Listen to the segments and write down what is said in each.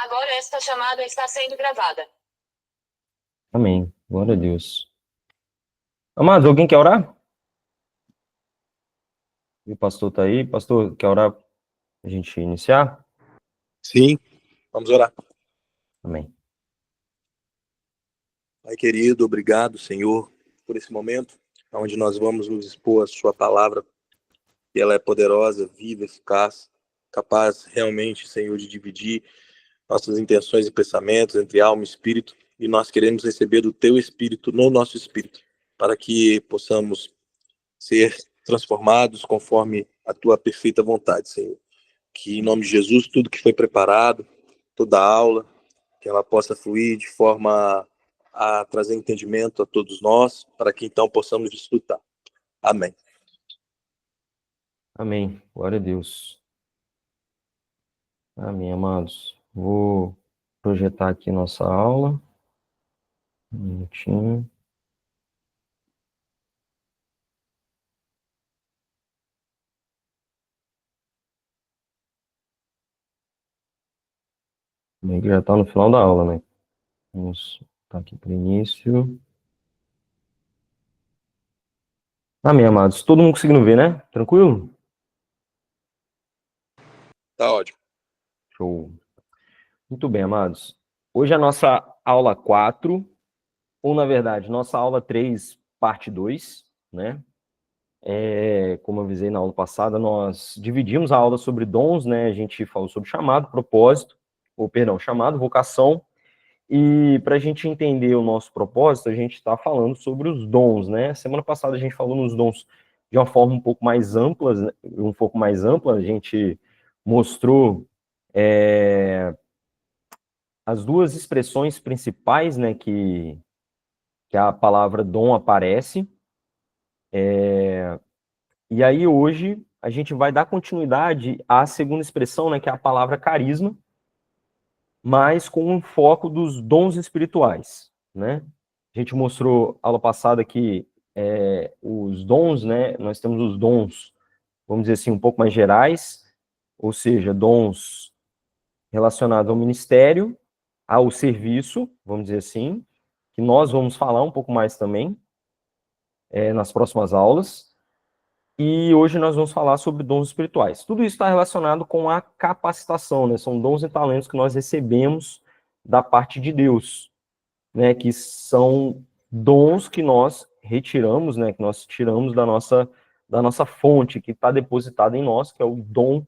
Agora esta chamada está sendo gravada. Amém. Glória a Deus. Amados, alguém quer orar? O pastor está aí. Pastor, quer orar para a gente iniciar? Sim, vamos orar. Amém. Pai querido, obrigado, Senhor, por esse momento onde nós vamos nos expor à sua palavra, que ela é poderosa, viva, eficaz, capaz realmente, Senhor, de dividir nossas intenções e pensamentos entre alma e espírito, e nós queremos receber do teu espírito no nosso espírito, para que possamos ser transformados conforme a tua perfeita vontade, Senhor. Que em nome de Jesus, tudo que foi preparado, toda a aula, que ela possa fluir de forma a trazer entendimento a todos nós, para que então possamos desfrutar. Amém. Amém. Glória a Deus. Amém, amados. Vou projetar aqui nossa aula. Um minutinho. Bem que já está no final da aula, né? Vamos estar aqui para o início. Amém, amados. Todo mundo conseguindo ver, né? Tranquilo? Tá ótimo. Show. Muito bem, amados. Hoje é a nossa aula 4, ou na verdade, nossa aula 3, parte 2, né? Como eu avisei na aula passada, nós dividimos a aula sobre dons, né? A gente falou sobre chamado, propósito, chamado, vocação. E para a gente entender o nosso propósito, a gente está falando sobre os dons, né? Semana passada a gente falou nos dons de uma forma um pouco mais ampla, a gente mostrou as duas expressões principais, né, que a palavra dom aparece. E aí hoje a gente vai dar continuidade à segunda expressão, né, que é a palavra carisma, mas com um foco dos dons espirituais, né? A gente mostrou aula passada que os dons, né, nós temos os dons, vamos dizer assim, um pouco mais gerais, ou seja, dons relacionados ao ministério, ao serviço, vamos dizer assim, que nós vamos falar um pouco mais também nas próximas aulas. E hoje nós vamos falar sobre dons espirituais. Tudo isso está relacionado com a capacitação, né? São dons e talentos que nós recebemos da parte de Deus, né? Que são dons que nós retiramos, né? Que nós tiramos da nossa fonte, que está depositada em nós, que é o dom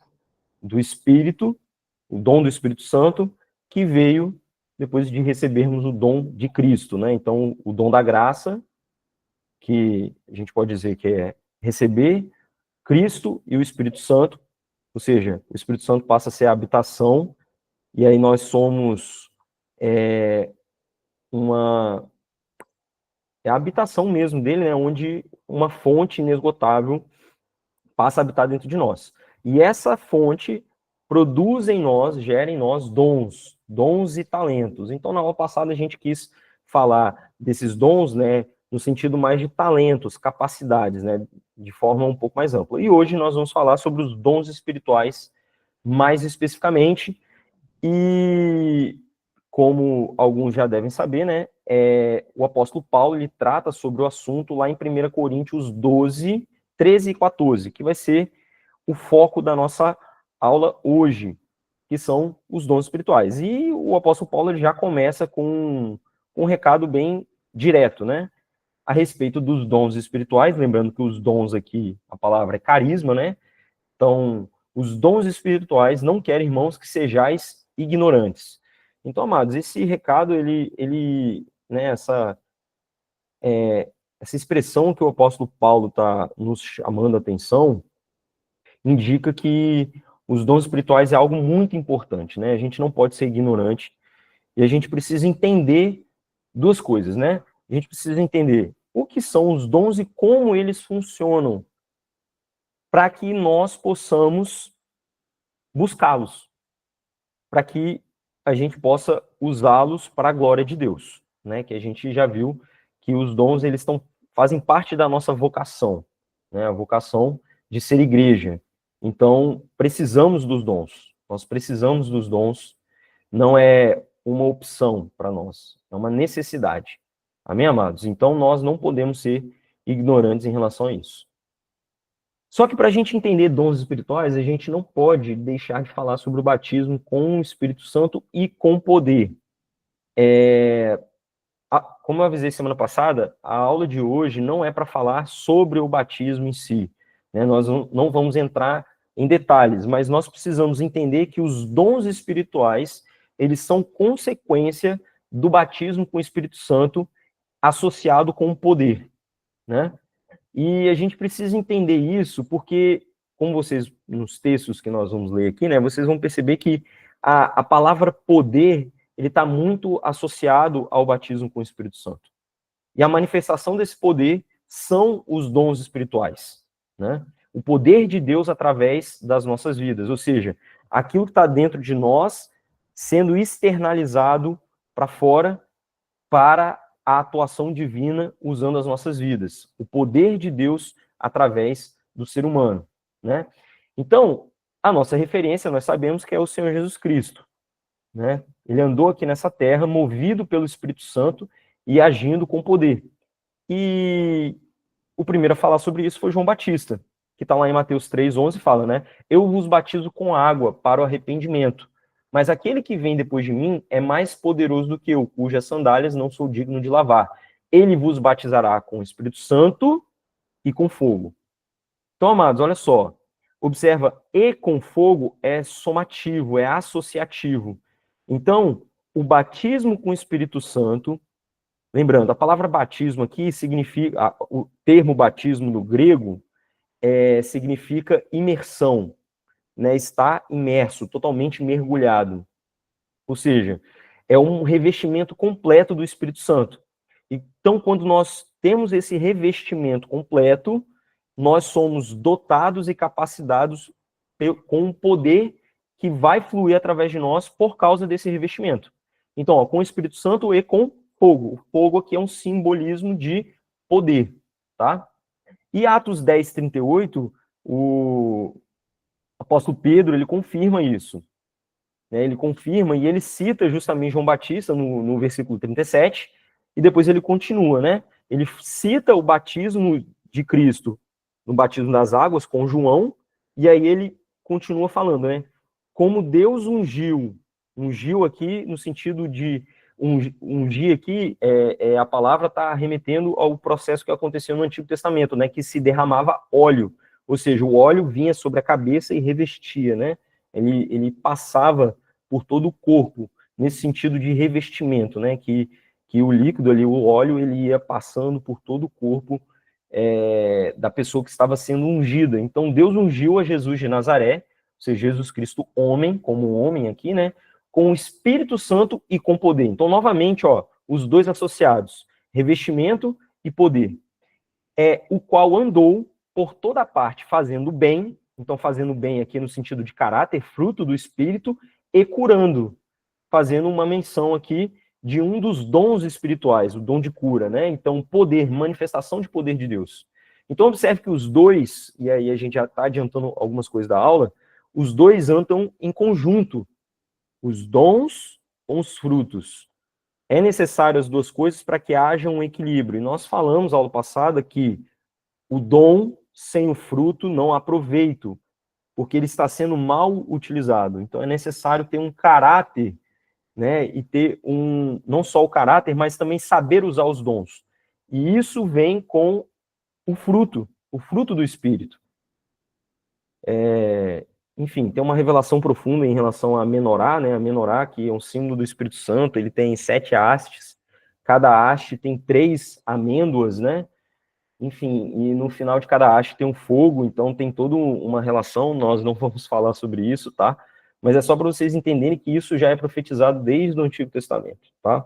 do Espírito, o dom do Espírito Santo, que veio depois de recebermos o dom de Cristo, né? Então, o dom da graça, que a gente pode dizer que é receber Cristo e o Espírito Santo, ou seja, o Espírito Santo passa a ser a habitação, e aí nós somos a habitação mesmo dele, né, onde uma fonte inesgotável passa a habitar dentro de nós. E essa fonte produz em nós, gera em nós dons e talentos. Então, na aula passada a gente quis falar desses dons, né, no sentido mais de talentos, capacidades, né, de forma um pouco mais ampla. E hoje nós vamos falar sobre os dons espirituais mais especificamente, e como alguns já devem saber, né, o apóstolo Paulo ele trata sobre o assunto lá em 1 Coríntios 12, 13 e 14, que vai ser o foco da nossa aula hoje, que são os dons espirituais. E o apóstolo Paulo ele já começa com um recado bem direto, né, a respeito dos dons espirituais, lembrando que os dons aqui, a palavra é carisma, né, então, os dons espirituais não querem, irmãos, que sejais ignorantes. Então, amados, esse recado, né, essa expressão que o apóstolo Paulo está nos chamando a atenção, indica que os dons espirituais é algo muito importante, né? A gente não pode ser ignorante e a gente precisa entender duas coisas, né? A gente precisa entender o que são os dons e como eles funcionam, para que nós possamos buscá-los, para que a gente possa usá-los para a glória de Deus, né? Que a gente já viu que os dons eles fazem parte da nossa vocação, né? A vocação de ser igreja. Então, precisamos dos dons. Nós precisamos dos dons Não é uma opção para nós, é uma necessidade. Amém, amados? Então, nós não podemos ser ignorantes em relação a isso. Só que para a gente entender dons espirituais, a gente não pode deixar de falar sobre o batismo com o Espírito Santo e com poder. Como eu avisei semana passada, a aula de hoje não é para falar sobre o batismo em si, né? Nós não vamos entrar em detalhes, mas nós precisamos entender que os dons espirituais, eles são consequência do batismo com o Espírito Santo associado com o poder, né? E a gente precisa entender isso porque, como vocês, nos textos que nós vamos ler aqui, né, vocês vão perceber que a palavra poder, ele está muito associado ao batismo com o Espírito Santo. E a manifestação desse poder são os dons espirituais, né? O poder de Deus através das nossas vidas, ou seja, aquilo que está dentro de nós sendo externalizado para fora para a atuação divina usando as nossas vidas. O poder de Deus através do ser humano, né? Então, a nossa referência, nós sabemos que é o Senhor Jesus Cristo, né? Ele andou aqui nessa terra movido pelo Espírito Santo e agindo com poder. E o primeiro a falar sobre isso foi João Batista, que está lá em Mateus 3:11, fala, né? Eu vos batizo com água para o arrependimento, mas aquele que vem depois de mim é mais poderoso do que eu, cujas sandálias não sou digno de lavar. Ele vos batizará com o Espírito Santo e com fogo. Então, amados, olha só. Observa, e com fogo é somativo, é associativo. Então, o batismo com o Espírito Santo, lembrando, a palavra batismo aqui significa, o termo batismo no grego significa imersão, né? Está imerso, totalmente mergulhado. Ou seja, é um revestimento completo do Espírito Santo. Então, quando nós temos esse revestimento completo, nós somos dotados e capacitados com um poder que vai fluir através de nós por causa desse revestimento. Então, ó, com o Espírito Santo e com fogo. O fogo aqui é um simbolismo de poder, tá? E Atos 10:38, o apóstolo Pedro, ele confirma isso. Né? Ele confirma e ele cita justamente João Batista no versículo 37, e depois ele continua, né? Ele cita o batismo de Cristo no batismo das águas com João, e aí ele continua falando, né? Como Deus ungiu aqui no sentido de ungir aqui, a palavra está remetendo ao processo que aconteceu no Antigo Testamento, né? Que se derramava óleo, ou seja, o óleo vinha sobre a cabeça e revestia, né? Ele passava por todo o corpo, nesse sentido de revestimento, né? Que o líquido ali, o óleo, ele ia passando por todo o corpo da pessoa que estava sendo ungida. Então, Deus ungiu a Jesus de Nazaré, ou seja, Jesus Cristo homem, como homem aqui, né? Com o Espírito Santo e com poder. Então, novamente, ó, os dois associados, revestimento e poder. O qual andou por toda parte fazendo bem, então fazendo bem aqui no sentido de caráter, fruto do Espírito, e curando, fazendo uma menção aqui de um dos dons espirituais, o dom de cura, né? Então, poder, manifestação de poder de Deus. Então, observe que os dois, e aí a gente já está adiantando algumas coisas da aula, os dois andam em conjunto, os dons com os frutos. É necessário as duas coisas para que haja um equilíbrio. E nós falamos, aula passada, que o dom sem o fruto não há proveito, porque ele está sendo mal utilizado. Então, é necessário ter um caráter, né, e ter não só o caráter, mas também saber usar os dons. E isso vem com o fruto do Espírito. Enfim, tem uma revelação profunda em relação a menorá, né, a menorá, que é um símbolo do Espírito Santo, ele tem 7 hastes, cada haste tem 3 amêndoas, né, enfim, e no final de cada haste tem um fogo, então tem toda uma relação, nós não vamos falar sobre isso, tá? Mas é só para vocês entenderem que isso já é profetizado desde o Antigo Testamento, tá?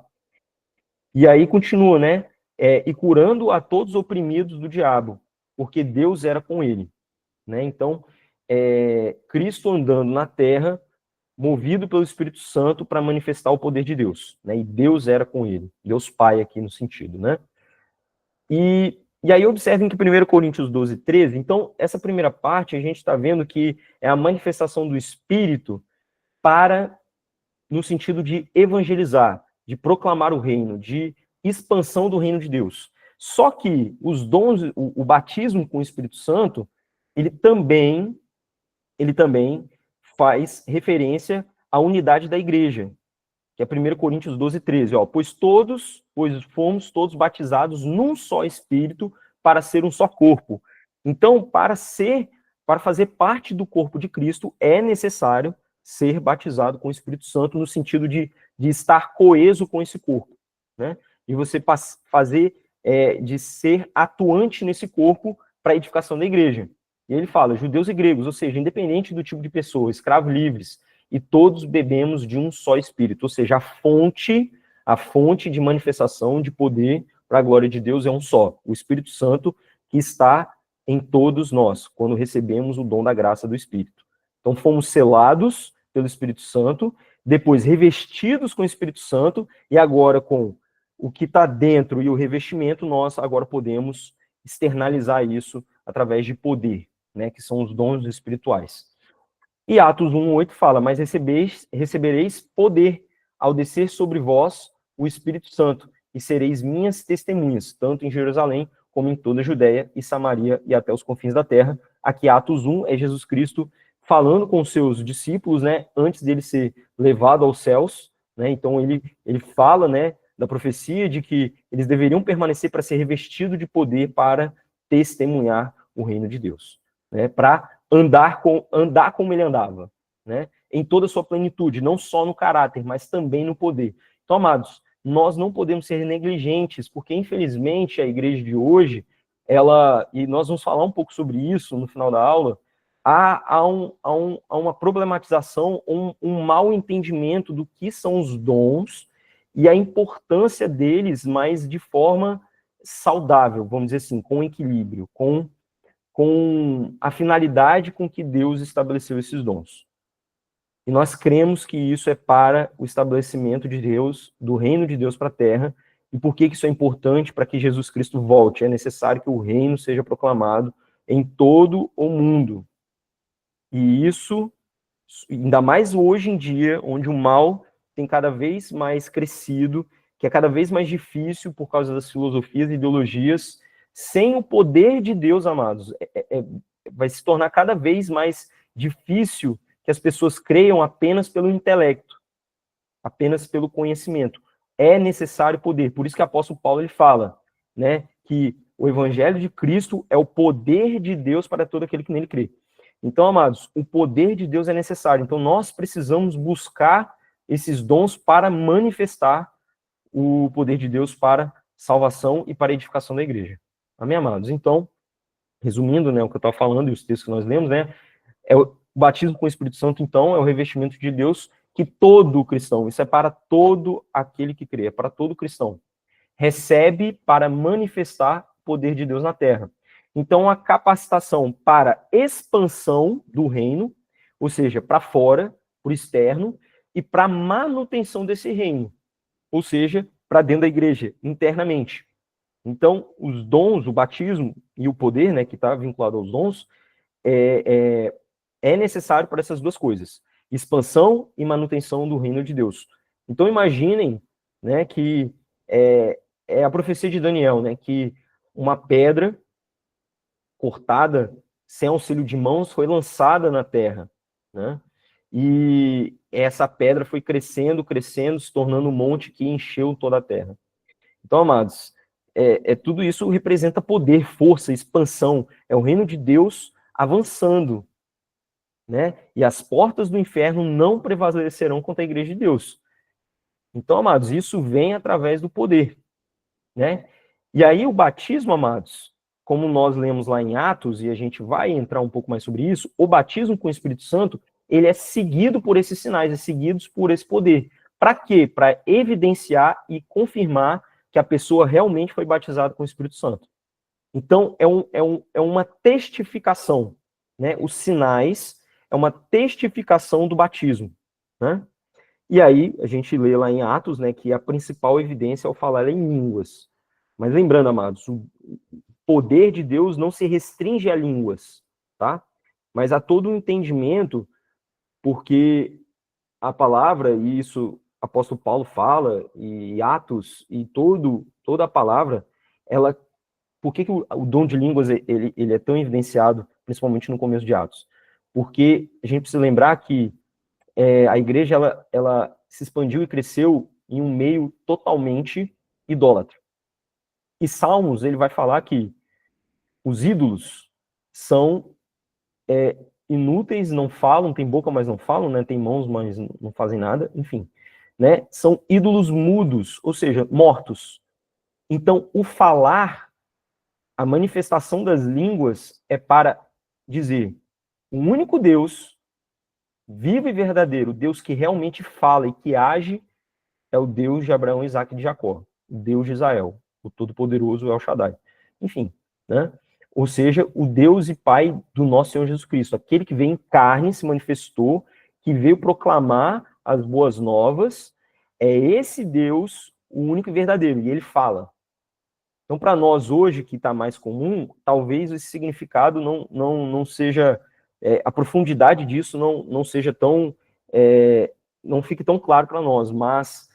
E aí continua, né? E curando a todos os oprimidos do diabo, porque Deus era com ele, né? Então, Cristo andando na terra, movido pelo Espírito Santo para manifestar o poder de Deus, né? E Deus era com ele, Deus Pai aqui no sentido, né? E aí observem que 1 Coríntios 12:13, então, essa primeira parte, a gente está vendo que é a manifestação do Espírito para no sentido de evangelizar, de proclamar o reino, de expansão do reino de Deus. Só que os dons, o batismo com o Espírito Santo, ele também faz referência à unidade da igreja, que é 1 Coríntios 12, 13, ó, pois fomos todos batizados num só Espírito para ser um só corpo. Então, para fazer parte do corpo de Cristo, é necessário ser batizado com o Espírito Santo, no sentido de estar coeso com esse corpo, né? E você de ser atuante nesse corpo para a edificação da igreja. E ele fala, judeus e gregos, ou seja, independente do tipo de pessoa, escravos livres, e todos bebemos de um só Espírito, ou seja, a fonte de manifestação de poder para a glória de Deus é um só, o Espírito Santo, que está em todos nós, quando recebemos o dom da graça do Espírito. Então, fomos selados pelo Espírito Santo, depois revestidos com o Espírito Santo, e agora com o que está dentro e o revestimento, nós agora podemos externalizar isso através de poder, né, que são os dons espirituais. E Atos 1:8 fala, mas recebereis poder ao descer sobre vós o Espírito Santo, e sereis minhas testemunhas, tanto em Jerusalém, como em toda a Judéia e Samaria e até os confins da terra. Aqui Atos 1 é Jesus Cristo falando com os seus discípulos, né, antes dele ser levado aos céus, né, então ele fala, né, da profecia de que eles deveriam permanecer para ser revestido de poder para testemunhar o reino de Deus, né, para andar como ele andava, né, em toda a sua plenitude, não só no caráter, mas também no poder. Então, amados, nós não podemos ser negligentes, porque infelizmente a igreja de hoje, e nós vamos falar um pouco sobre isso no final da aula, há uma problematização, um mau entendimento do que são os dons e a importância deles, mas de forma saudável, vamos dizer assim, com equilíbrio, com a finalidade com que Deus estabeleceu esses dons. E nós cremos que isso é para o estabelecimento de Deus, do reino de Deus para a terra. E por que isso é importante? Para que Jesus Cristo volte. É necessário que o reino seja proclamado em todo o mundo. E isso, ainda mais hoje em dia, onde o mal tem cada vez mais crescido, que é cada vez mais difícil por causa das filosofias e ideologias, sem o poder de Deus, amados, vai se tornar cada vez mais difícil que as pessoas creiam apenas pelo intelecto, apenas pelo conhecimento. É necessário poder. Por isso que o apóstolo Paulo ele fala, né, que o evangelho de Cristo é o poder de Deus para todo aquele que nele crê. Então, amados, o poder de Deus é necessário. Então, nós precisamos buscar esses dons para manifestar o poder de Deus para salvação e para edificação da igreja. Amém, amados? Então, resumindo, né, o que eu estava falando e os textos que nós lemos, né, o batismo com o Espírito Santo, então, é o revestimento de Deus que todo cristão, isso é para todo aquele que crê, é para todo cristão, recebe para manifestar o poder de Deus na terra. Então, a capacitação para expansão do reino, ou seja, para fora, para o externo, e para manutenção desse reino, ou seja, para dentro da igreja, internamente. Então, os dons, o batismo e o poder, né, que está vinculado aos dons, é necessário para essas duas coisas, expansão e manutenção do reino de Deus. Então, imaginem, né, que é a profecia de Daniel, né, que uma pedra cortada, sem auxílio de mãos, foi lançada na terra, né, e essa pedra foi crescendo, se tornando um monte que encheu toda a terra. Então, amados, tudo isso representa poder, força, expansão, é o reino de Deus avançando, né? E as portas do inferno não prevalecerão contra a igreja de Deus. Então, amados, isso vem através do poder, né? E aí o batismo, amados, como nós lemos lá em Atos, e a gente vai entrar um pouco mais sobre isso, o batismo com o Espírito Santo, ele é seguido por esses sinais, é seguido por esse poder. Para quê? Para evidenciar e confirmar que a pessoa realmente foi batizada com o Espírito Santo. Então, é uma testificação, né? Os sinais é uma testificação do batismo, né? E aí, a gente lê lá em Atos, né, que a principal evidência é o falar em línguas. Mas lembrando, amados, o poder de Deus não se restringe a línguas, tá? Mas a todo um entendimento, porque a palavra, e isso o apóstolo Paulo fala, e Atos, e toda a palavra, ela, por que o dom de línguas ele é tão evidenciado, principalmente no começo de Atos? Porque a gente precisa lembrar que a igreja ela se expandiu e cresceu em um meio totalmente idólatra. E Salmos, ele vai falar que os ídolos são inúteis, não falam, tem boca, mas não falam, né? Tem mãos, mas não fazem nada, enfim. Né? São ídolos mudos, ou seja, mortos. Então, o falar, a manifestação das línguas é para dizer o único Deus, vivo e verdadeiro, Deus que realmente fala e que age, é o Deus de Abraão, Isaac e de Jacó, o Deus de Israel, o Todo-Poderoso El Shaddai. Enfim, né? Ou seja, o Deus e Pai do nosso Senhor Jesus Cristo, aquele que veio em carne, se manifestou, que veio proclamar as boas novas, é esse Deus o único e verdadeiro, e ele fala. Então, para nós hoje, que está mais comum, talvez esse significado não seja, a profundidade disso não seja tão, não fique tão claro para nós, mas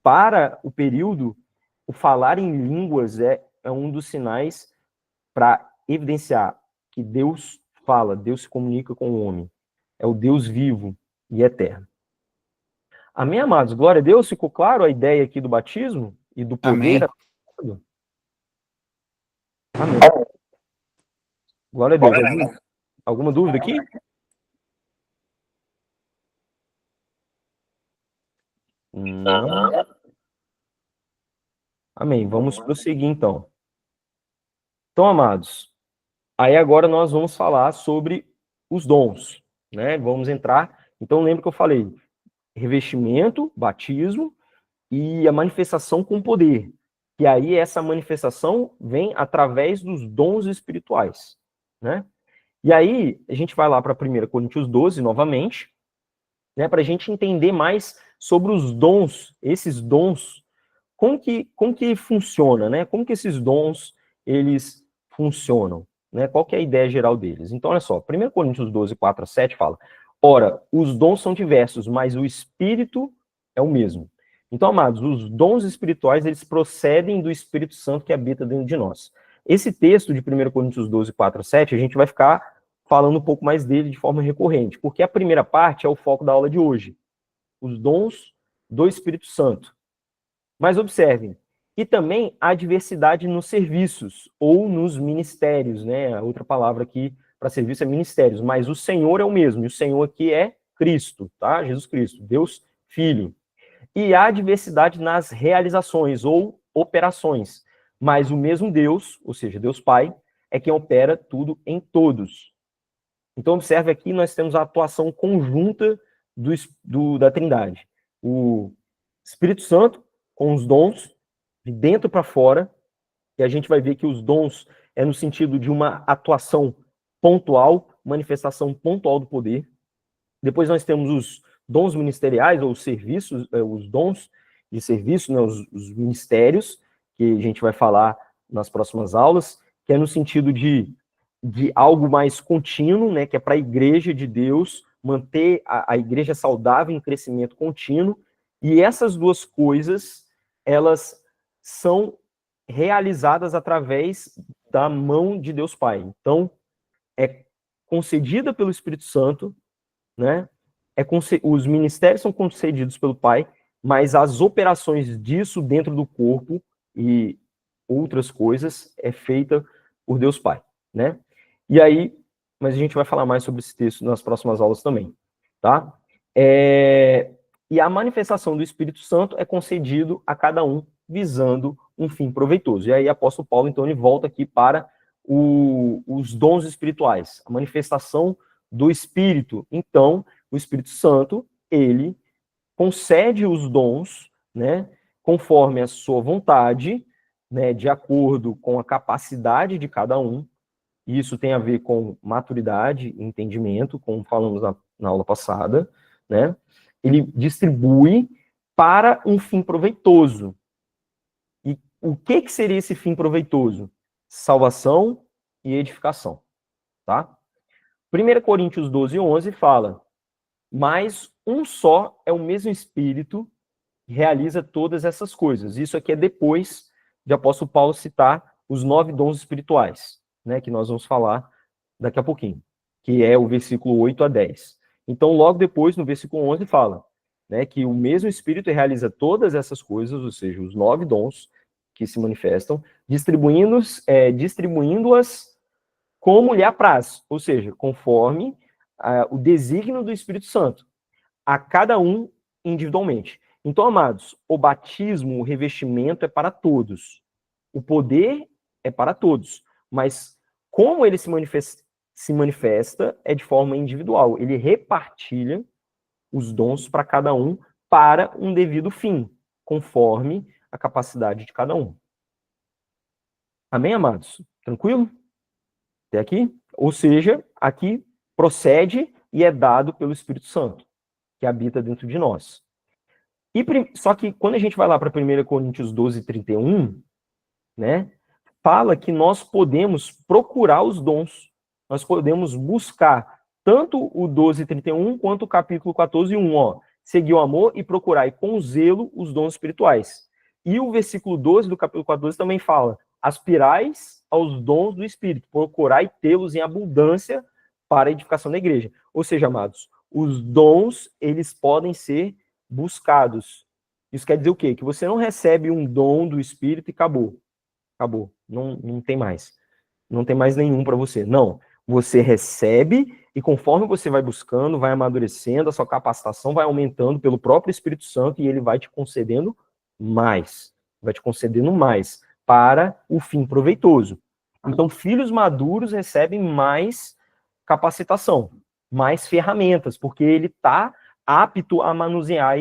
para o período, o falar em línguas é um dos sinais para evidenciar que Deus fala, Deus se comunica com o homem. É o Deus vivo e eterno. Amém, amados? Glória a Deus. Ficou claro a ideia aqui do batismo e do poder? Amém. Amém. Glória a Deus. Alguma dúvida aqui? Não. Amém. Vamos prosseguir, então. Então, amados, aí agora nós vamos falar sobre os dons, né? Vamos entrar. Então, lembra que eu falei revestimento, batismo e a manifestação com poder. E aí essa manifestação vem através dos dons espirituais, né? E aí a gente vai lá para 1 Coríntios 12 novamente, né, para a gente entender mais sobre os dons, esses dons, como que funciona, né? Como que esses dons eles funcionam, né? Qual que é a ideia geral deles? Então, olha só, 1 Coríntios 12, 4 a 7 fala: ora, os dons são diversos, mas o Espírito é o mesmo. Então, amados, os dons espirituais, eles procedem do Espírito Santo que habita dentro de nós. Esse texto de 1 Coríntios 12, 4 a 7, a gente vai ficar falando um pouco mais dele de forma recorrente, porque a primeira parte é o foco da aula de hoje, os dons do Espírito Santo. Mas observem, e também há diversidade nos serviços, ou nos ministérios, né? A outra palavra aqui para serviço é ministérios, mas o Senhor é o mesmo, e o Senhor aqui é Cristo, tá? Jesus Cristo, Deus Filho. E há diversidade nas realizações, ou operações, mas o mesmo Deus, ou seja, Deus Pai, é quem opera tudo em todos. Então, observe aqui, nós temos a atuação conjunta da Trindade. O Espírito Santo, com os dons, de dentro para fora, e a gente vai ver que os dons é no sentido de uma atuação pontual, manifestação pontual do poder. Depois nós temos os dons ministeriais, ou os serviços, os dons de serviço, né, os ministérios, que a gente vai falar nas próximas aulas, que é no sentido de algo mais contínuo, né, que é para a igreja de Deus, manter a igreja saudável em crescimento contínuo, e essas duas coisas, elas são realizadas através da mão de Deus Pai. Então, é concedida pelo Espírito Santo, né, os ministérios são concedidos pelo Pai, mas as operações disso dentro do corpo e outras coisas é feita por Deus Pai, né? E aí, mas a gente vai falar mais sobre esse texto nas próximas aulas também, tá? E a manifestação do Espírito Santo é concedido a cada um visando um fim proveitoso. E aí, apóstolo Paulo, então, ele volta aqui para os dons espirituais, a manifestação do Espírito. Então, o Espírito Santo, ele concede os dons, né, conforme a sua vontade, né, de acordo com a capacidade de cada um. Isso tem a ver com maturidade e entendimento, como falamos na aula passada, né? Ele distribui para um fim proveitoso. E o que seria esse fim proveitoso? Salvação e edificação, tá? 1 Coríntios 12, 11 fala: mas um só é o mesmo Espírito que realiza todas essas coisas. Isso aqui é depois de apóstolo Paulo citar os 9 dons espirituais, né, que nós vamos falar daqui a pouquinho, que é o versículo 8 a 10. Então, logo depois, no versículo 11, fala, né, que o mesmo Espírito realiza todas essas coisas, ou seja, os 9 dons que se manifestam, distribuindo-as como lhe apraz, ou seja, conforme o desígnio do Espírito Santo, a cada um individualmente. Então, amados, o batismo, o revestimento é para todos. O poder é para todos. Mas como ele se manifesta é de forma individual. Ele repartilha os dons para cada um para um devido fim, conforme a capacidade de cada um. Amém, amados? Tranquilo? Até aqui? Ou seja, aqui procede e é dado pelo Espírito Santo, que habita dentro de nós. Só que quando a gente vai lá para 1 Coríntios 12, 31, né, fala que nós podemos procurar os dons. Nós podemos buscar tanto o 12, 31, quanto o capítulo 14, 1, ó. Seguir o amor e procurar com zelo os dons espirituais. E o versículo 12 do capítulo 14 também fala: aspirais aos dons do Espírito, procurai tê-los em abundância para a edificação da igreja. Ou seja, amados, os dons, eles podem ser buscados. Isso quer dizer o quê? Que você não recebe um dom do Espírito e acabou. Acabou. Não tem mais. Não tem mais nenhum para você. Não. Você recebe e conforme você vai buscando, vai amadurecendo, a sua capacitação vai aumentando pelo próprio Espírito Santo e ele vai te concedendo mais. Vai te concedendo mais para o fim proveitoso. Então, filhos maduros recebem mais capacitação, mais ferramentas, porque ele está apto a manusear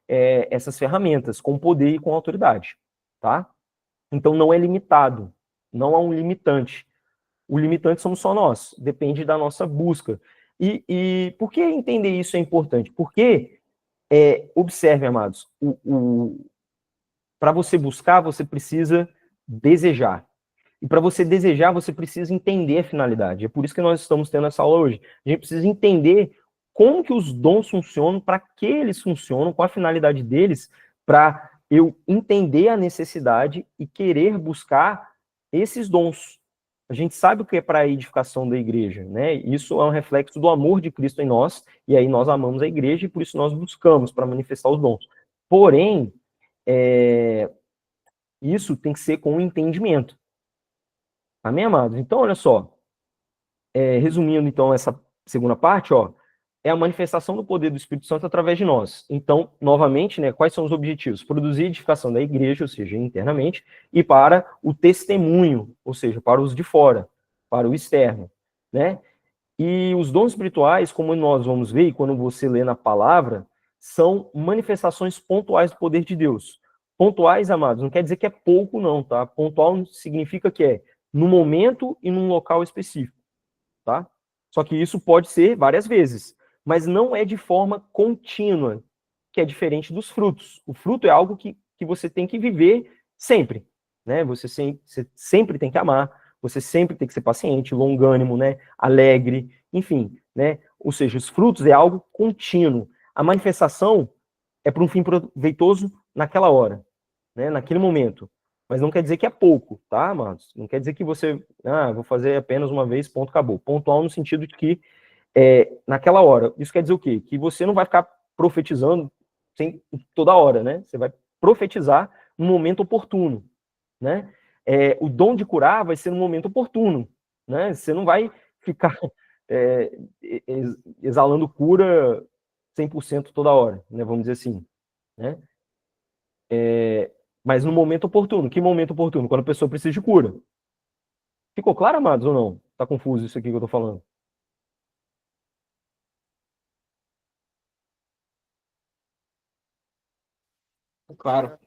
essas ferramentas com poder e com autoridade, tá? Então não é limitado, não há um limitante. O limitante somos só nós, depende da nossa busca. E por que entender isso é importante? Porque, observe, amados, para você buscar, você precisa desejar. E para você desejar, você precisa entender a finalidade. É por isso que nós estamos tendo essa aula hoje. A gente precisa entender como que os dons funcionam, para que eles funcionam, qual a finalidade deles, para eu entender a necessidade e querer buscar esses dons. A gente sabe o que é para a edificação da igreja, né? Isso é um reflexo do amor de Cristo em nós, e aí nós amamos a igreja e por isso nós buscamos para manifestar os dons. Porém, isso tem que ser com entendimento. Amém, amados? Então, olha só. Resumindo, então, essa segunda parte, ó, é a manifestação do poder do Espírito Santo através de nós. Então, novamente, né, quais são os objetivos? Produzir edificação da igreja, ou seja, internamente, e para o testemunho, ou seja, para os de fora, para o externo, né? E os dons espirituais, como nós vamos ver, e quando você lê na palavra, são manifestações pontuais do poder de Deus. Pontuais, amados, não quer dizer que é pouco, não, tá? Pontual significa que é no momento e num local específico, tá? Só que isso pode ser várias vezes, mas não é de forma contínua, que é diferente dos frutos. O fruto é algo que você tem que viver sempre, né? Você sempre tem que amar, você sempre tem que ser paciente, longânimo, né? Alegre, enfim, né? Ou seja, os frutos é algo contínuo. A manifestação é para um fim proveitoso naquela hora, né? Naquele momento. Mas não quer dizer que é pouco, tá, amados? Não quer dizer que você, vou fazer apenas uma vez, ponto, acabou. Pontual no sentido de que naquela hora. Isso quer dizer o quê? Que você não vai ficar profetizando toda hora, né? Você vai profetizar no momento oportuno, né? O dom de curar vai ser no momento oportuno, né? Você não vai ficar exalando cura 100% toda hora, né? Vamos dizer assim, né? Mas no momento oportuno. Que momento oportuno? Quando a pessoa precisa de cura. Ficou claro, amados, ou não? Tá confuso isso aqui que eu tô falando? Claro.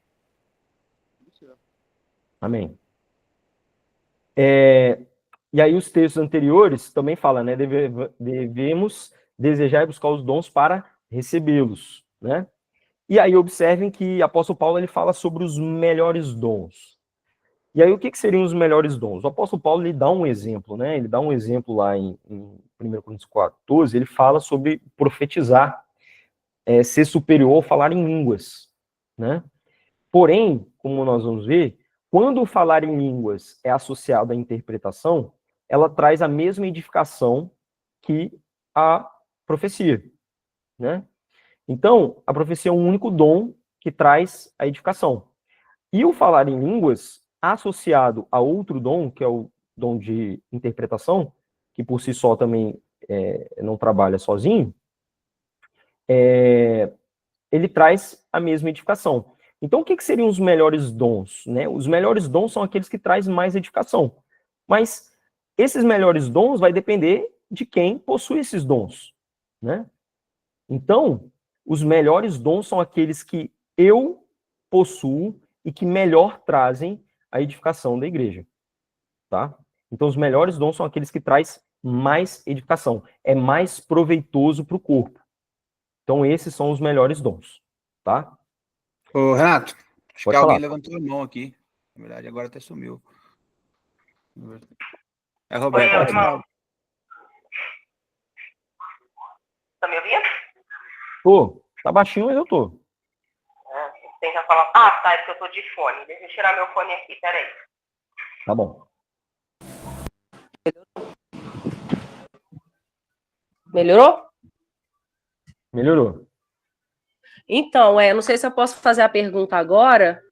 Amém. E aí os textos anteriores também falam, né? Devemos desejar e buscar os dons para recebê-los, né? E aí observem que o apóstolo Paulo ele fala sobre os melhores dons. E aí, o que seriam os melhores dons? O apóstolo Paulo, ele dá um exemplo, né? Ele dá um exemplo lá em 1 Coríntios 14, ele fala sobre profetizar, ser superior ao falar em línguas, né? Porém, como nós vamos ver, quando o falar em línguas é associado à interpretação, ela traz a mesma edificação que a profecia, né? Então, a profecia é um único dom que traz a edificação. E o falar em línguas, associado a outro dom, que é o dom de interpretação, que por si só também não trabalha sozinho, ele traz a mesma edificação. Então, o que seriam os melhores dons? Né? Os melhores dons são aqueles que trazem mais edificação. Mas esses melhores dons vai depender de quem possui esses dons, né? Então, os melhores dons são aqueles que eu possuo e que melhor trazem a edificação da igreja, tá? Então, os melhores dons são aqueles que trazem mais edificação, é mais proveitoso para o corpo. Então, esses são os melhores dons, tá? Ô, Renato, acho Pode que alguém falar. levantou a mão aqui. Na verdade, agora até sumiu. É Roberto. Oi, irmão. Tá me ouvindo? Tô. Tá baixinho, mas eu tô. Tenta falar. Ah, tá, é porque eu tô de fone. Deixa eu tirar meu fone aqui, peraí. Tá bom. Melhorou? Melhorou. Então, não sei se eu posso fazer a pergunta agora.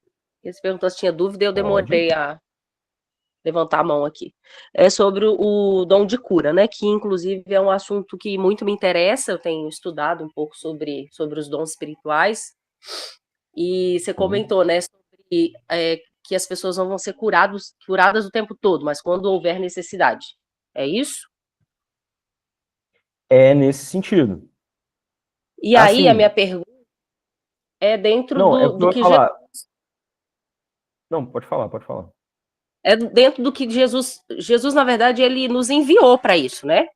Você perguntou se tinha dúvida, eu demorei a levantar a mão aqui. É sobre o dom de cura, né? Que, inclusive, é um assunto que muito me interessa. Eu tenho estudado um pouco sobre os dons espirituais. E você comentou, né? Sobre que as pessoas não vão ser curadas o tempo todo, mas quando houver necessidade. É isso? É nesse sentido. E aí, Assim, a minha pergunta é dentro não, é o do que eu ia que falar. Não, pode falar, pode falar. é dentro do que Jesus, na verdade, ele nos enviou para isso, né?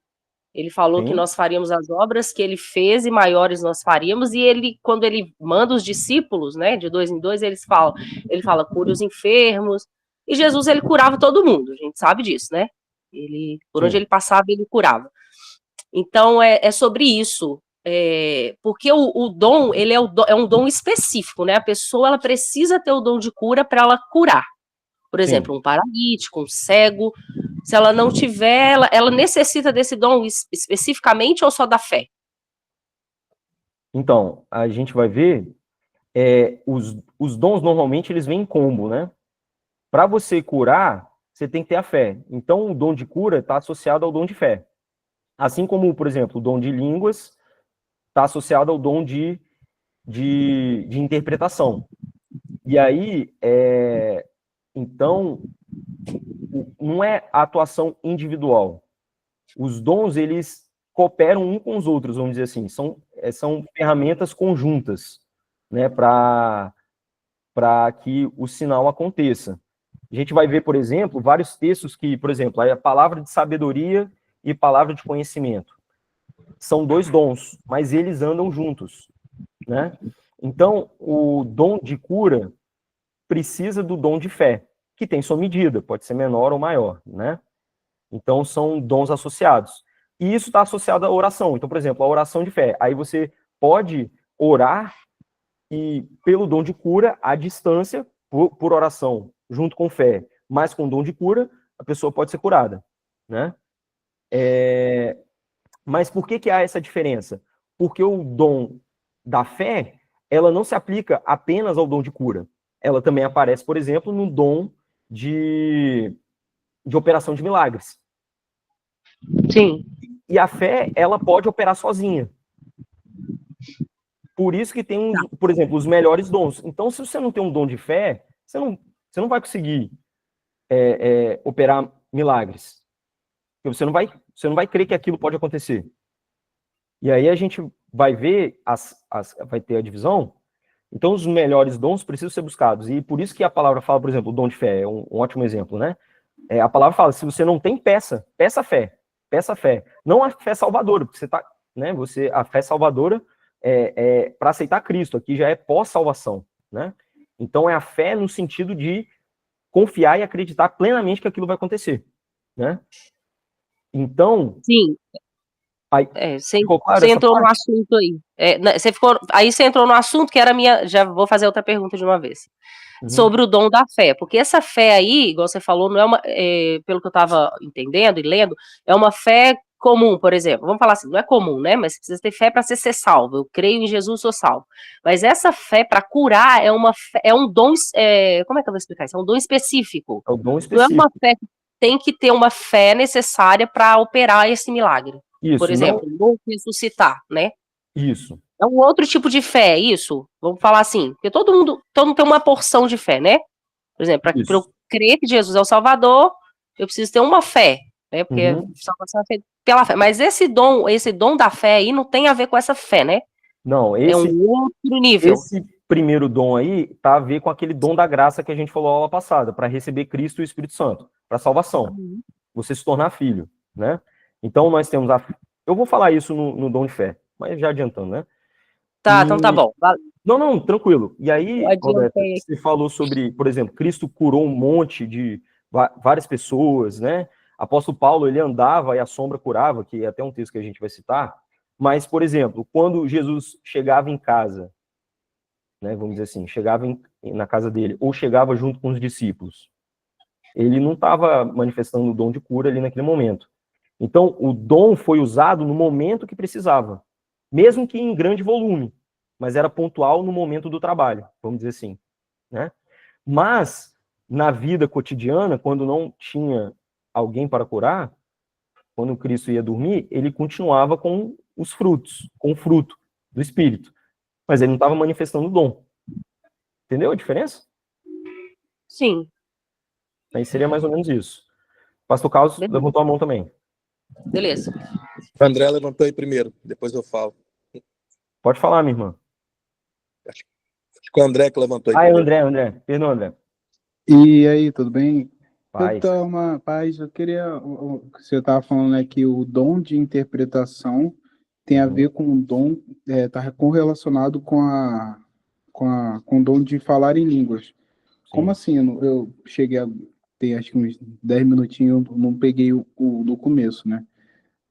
Ele falou Sim. que nós faríamos as obras que ele fez e maiores nós faríamos, e ele, quando ele manda os discípulos, né, de 2 em 2, ele fala, cure os enfermos, e Jesus, ele curava todo mundo, a gente sabe disso, né? Por onde ele passava, ele curava. Então, é sobre isso, porque o dom, ele é um dom específico, né? A pessoa, ela precisa ter o dom de cura para ela curar. Por exemplo, um paralítico, um cego, se ela não tiver, ela necessita desse dom especificamente ou só da fé? Então, a gente vai ver, os dons normalmente eles vêm em combo, né? Para você curar, você tem que ter a fé. Então, o dom de cura está associado ao dom de fé. Assim como, por exemplo, o dom de línguas está associado ao dom de interpretação. E aí, então, não é a atuação individual. Os dons, eles cooperam um com os outros, vamos dizer assim. São ferramentas conjuntas, né, para que o sinal aconteça. A gente vai ver, por exemplo, vários textos que, por exemplo, a palavra de sabedoria e palavra de conhecimento. São 2 dons, mas eles andam juntos, né? Então, o dom de cura precisa do dom de fé, que tem sua medida, pode ser menor ou maior, né? Então, são dons associados. E isso está associado à oração. Então, por exemplo, a oração de fé. Aí você pode orar e, pelo dom de cura, à distância, por oração, junto com fé, mas com dom de cura, a pessoa pode ser curada, né? Mas por que há essa diferença? Porque o dom da fé, ela não se aplica apenas ao dom de cura. Ela também aparece, por exemplo, no dom de operação de milagres. Sim. E a fé, ela pode operar sozinha. Por isso que tem, por exemplo, os melhores dons. Então, se você não tem um dom de fé, você não vai conseguir operar milagres. Porque você não vai crer que aquilo pode acontecer. E aí a gente vai ver, vai ter a divisão. Então, os melhores dons precisam ser buscados. E por isso que a palavra fala, por exemplo, o dom de fé é um ótimo exemplo, né? A palavra fala, se você não tem, peça fé. Peça fé. Não a fé salvadora, porque você tá, né? A fé salvadora para aceitar Cristo, aqui já é pós-salvação, né? Então, é a fé no sentido de confiar e acreditar plenamente que aquilo vai acontecer, né? Então, Sim. aí, Você ficou claro você essa entrou no parte? assunto aí. Você ficou, aí você entrou no assunto que era a minha. Já vou fazer outra pergunta de uma vez. Uhum. Sobre o dom da fé. Porque essa fé aí, igual você falou, não é uma. Pelo que eu estava entendendo e lendo, é uma fé comum, por exemplo. Vamos falar assim, não é comum, né? Mas você precisa ter fé para ser salvo. Eu creio em Jesus, sou salvo. Mas essa fé para curar é um dom. Como é que eu vou explicar isso? É um dom específico. É o dom Não é específico. uma fé que tem que ter uma fé necessária para operar esse milagre. Por Isso, exemplo, vou ressuscitar, né? isso. É um outro tipo de fé, isso? Vamos falar assim, porque todo mundo tem uma porção de fé, né? Por exemplo, para eu Isso. crer que Jesus é o Salvador, eu preciso ter uma fé, né? Porque Uhum. salvação é feita pela fé. Mas esse dom da fé aí não tem a ver com essa fé, né? Não, É um outro nível. esse primeiro dom aí tá a ver com aquele dom da graça que a gente falou na aula passada, para receber Cristo e o Espírito Santo, para salvação, você se tornar filho, né? Então nós temos eu vou falar isso no dom de fé, mas já adiantando, né? Tá, então tá bom. Não, tranquilo. E aí, Roberta, Adiantei. você falou sobre, por exemplo, Cristo curou um monte de várias pessoas, né? Apóstolo Paulo, ele andava e a sombra curava, que é até um texto que a gente vai citar. Mas, por exemplo, quando Jesus chegava em casa, né, vamos dizer assim, chegava na casa dele, ou chegava junto com os discípulos, ele não estava manifestando o dom de cura ali naquele momento. Então, o dom foi usado no momento que precisava, mesmo que em grande volume, mas era pontual no momento do trabalho, vamos dizer assim, né? Mas, na vida cotidiana, quando não tinha alguém para curar, quando Cristo ia dormir, ele continuava com os frutos, com o fruto do Espírito, mas ele não estava manifestando o dom. Entendeu a diferença? Sim. Aí seria mais ou menos isso. Pastor Carlos levantou a mão também. Beleza. O André levantou aí primeiro, depois eu falo. Pode falar, minha irmã. Acho que o André que levantou aí Ah, é primeiro. André. Perdão, André. E aí, tudo bem? Paz. Paz, eu queria. Você estava falando, né, que o dom de interpretação tem a ver com o dom, está correlacionado com o dom de falar em línguas. Como assim? Eu cheguei a ter acho que uns 10 minutinhos, eu não peguei do começo, né?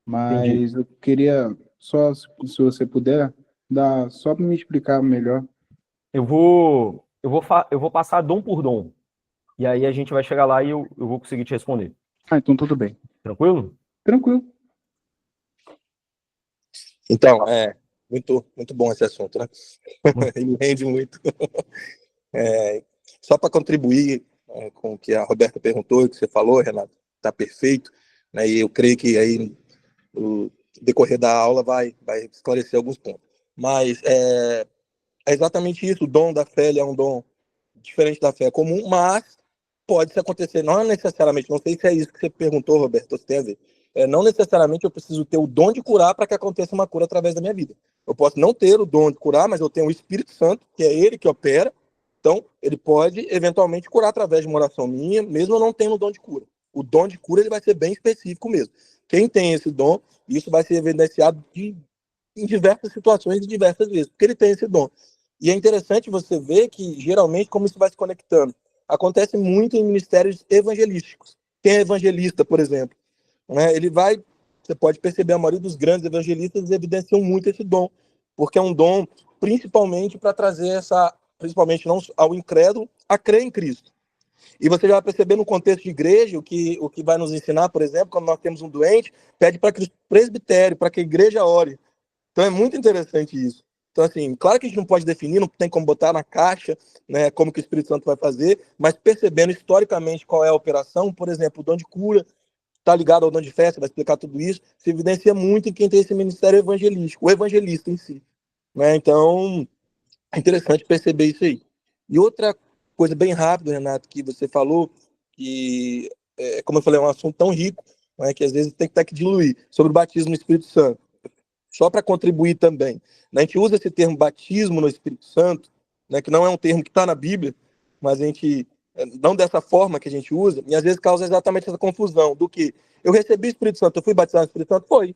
Entendi. Mas eu queria, só se você puder, só para me explicar melhor. Eu vou passar dom por dom. E aí a gente vai chegar lá e eu vou conseguir te responder. Ah, então tudo bem. Tranquilo? Tranquilo. Então, muito, muito bom esse assunto, né? Ele rende muito. Só para contribuir com o que a Roberta perguntou e o que você falou, Renato, está perfeito, né? E eu creio que aí no decorrer da aula vai esclarecer alguns pontos. Mas é exatamente isso, o dom da fé ele é um dom diferente da fé comum, mas pode acontecer, não necessariamente, não sei se é isso que você perguntou, Roberto, se tem a ver. Não necessariamente eu preciso ter o dom de curar para que aconteça uma cura através da minha vida. Eu posso não ter o dom de curar, mas eu tenho o Espírito Santo, que é ele que opera, então ele pode eventualmente curar através de uma oração minha, mesmo eu não tendo o dom de cura. O dom de cura ele vai ser bem específico mesmo. Quem tem esse dom, isso vai ser evidenciado em diversas situações e diversas vezes, porque ele tem esse dom. E é interessante você ver que, geralmente, como isso vai se conectando. Acontece muito em ministérios evangelísticos. Quem é evangelista, por exemplo, né, você pode perceber, a maioria dos grandes evangelistas evidenciam muito esse dom, porque é um dom principalmente para trazer principalmente não ao incrédulo, a crer em Cristo. E você já vai perceber no contexto de igreja, o que vai nos ensinar, por exemplo, quando nós temos um doente, pede para que o presbitério, para que a igreja ore. Então é muito interessante isso. Então, assim, claro que a gente não pode definir, não tem como botar na caixa, né, como que o Espírito Santo vai fazer, mas percebendo historicamente qual é a operação, por exemplo, o dom de cura está ligado ao dom de fé, vai explicar tudo isso, se evidencia muito em quem tem esse ministério evangelístico, o evangelista em si. Né? Então, é interessante perceber isso aí. E outra coisa bem rápida, Renato, que você falou, que, como eu falei, é um assunto tão rico, né, que às vezes tem que ter que diluir, sobre o batismo no Espírito Santo. Só para contribuir também. A gente usa esse termo batismo no Espírito Santo, né, que não é um termo que está na Bíblia, mas a gente, não dessa forma que a gente usa, e às vezes causa exatamente essa confusão do que eu recebi o Espírito Santo, eu fui batizado no Espírito Santo? Foi.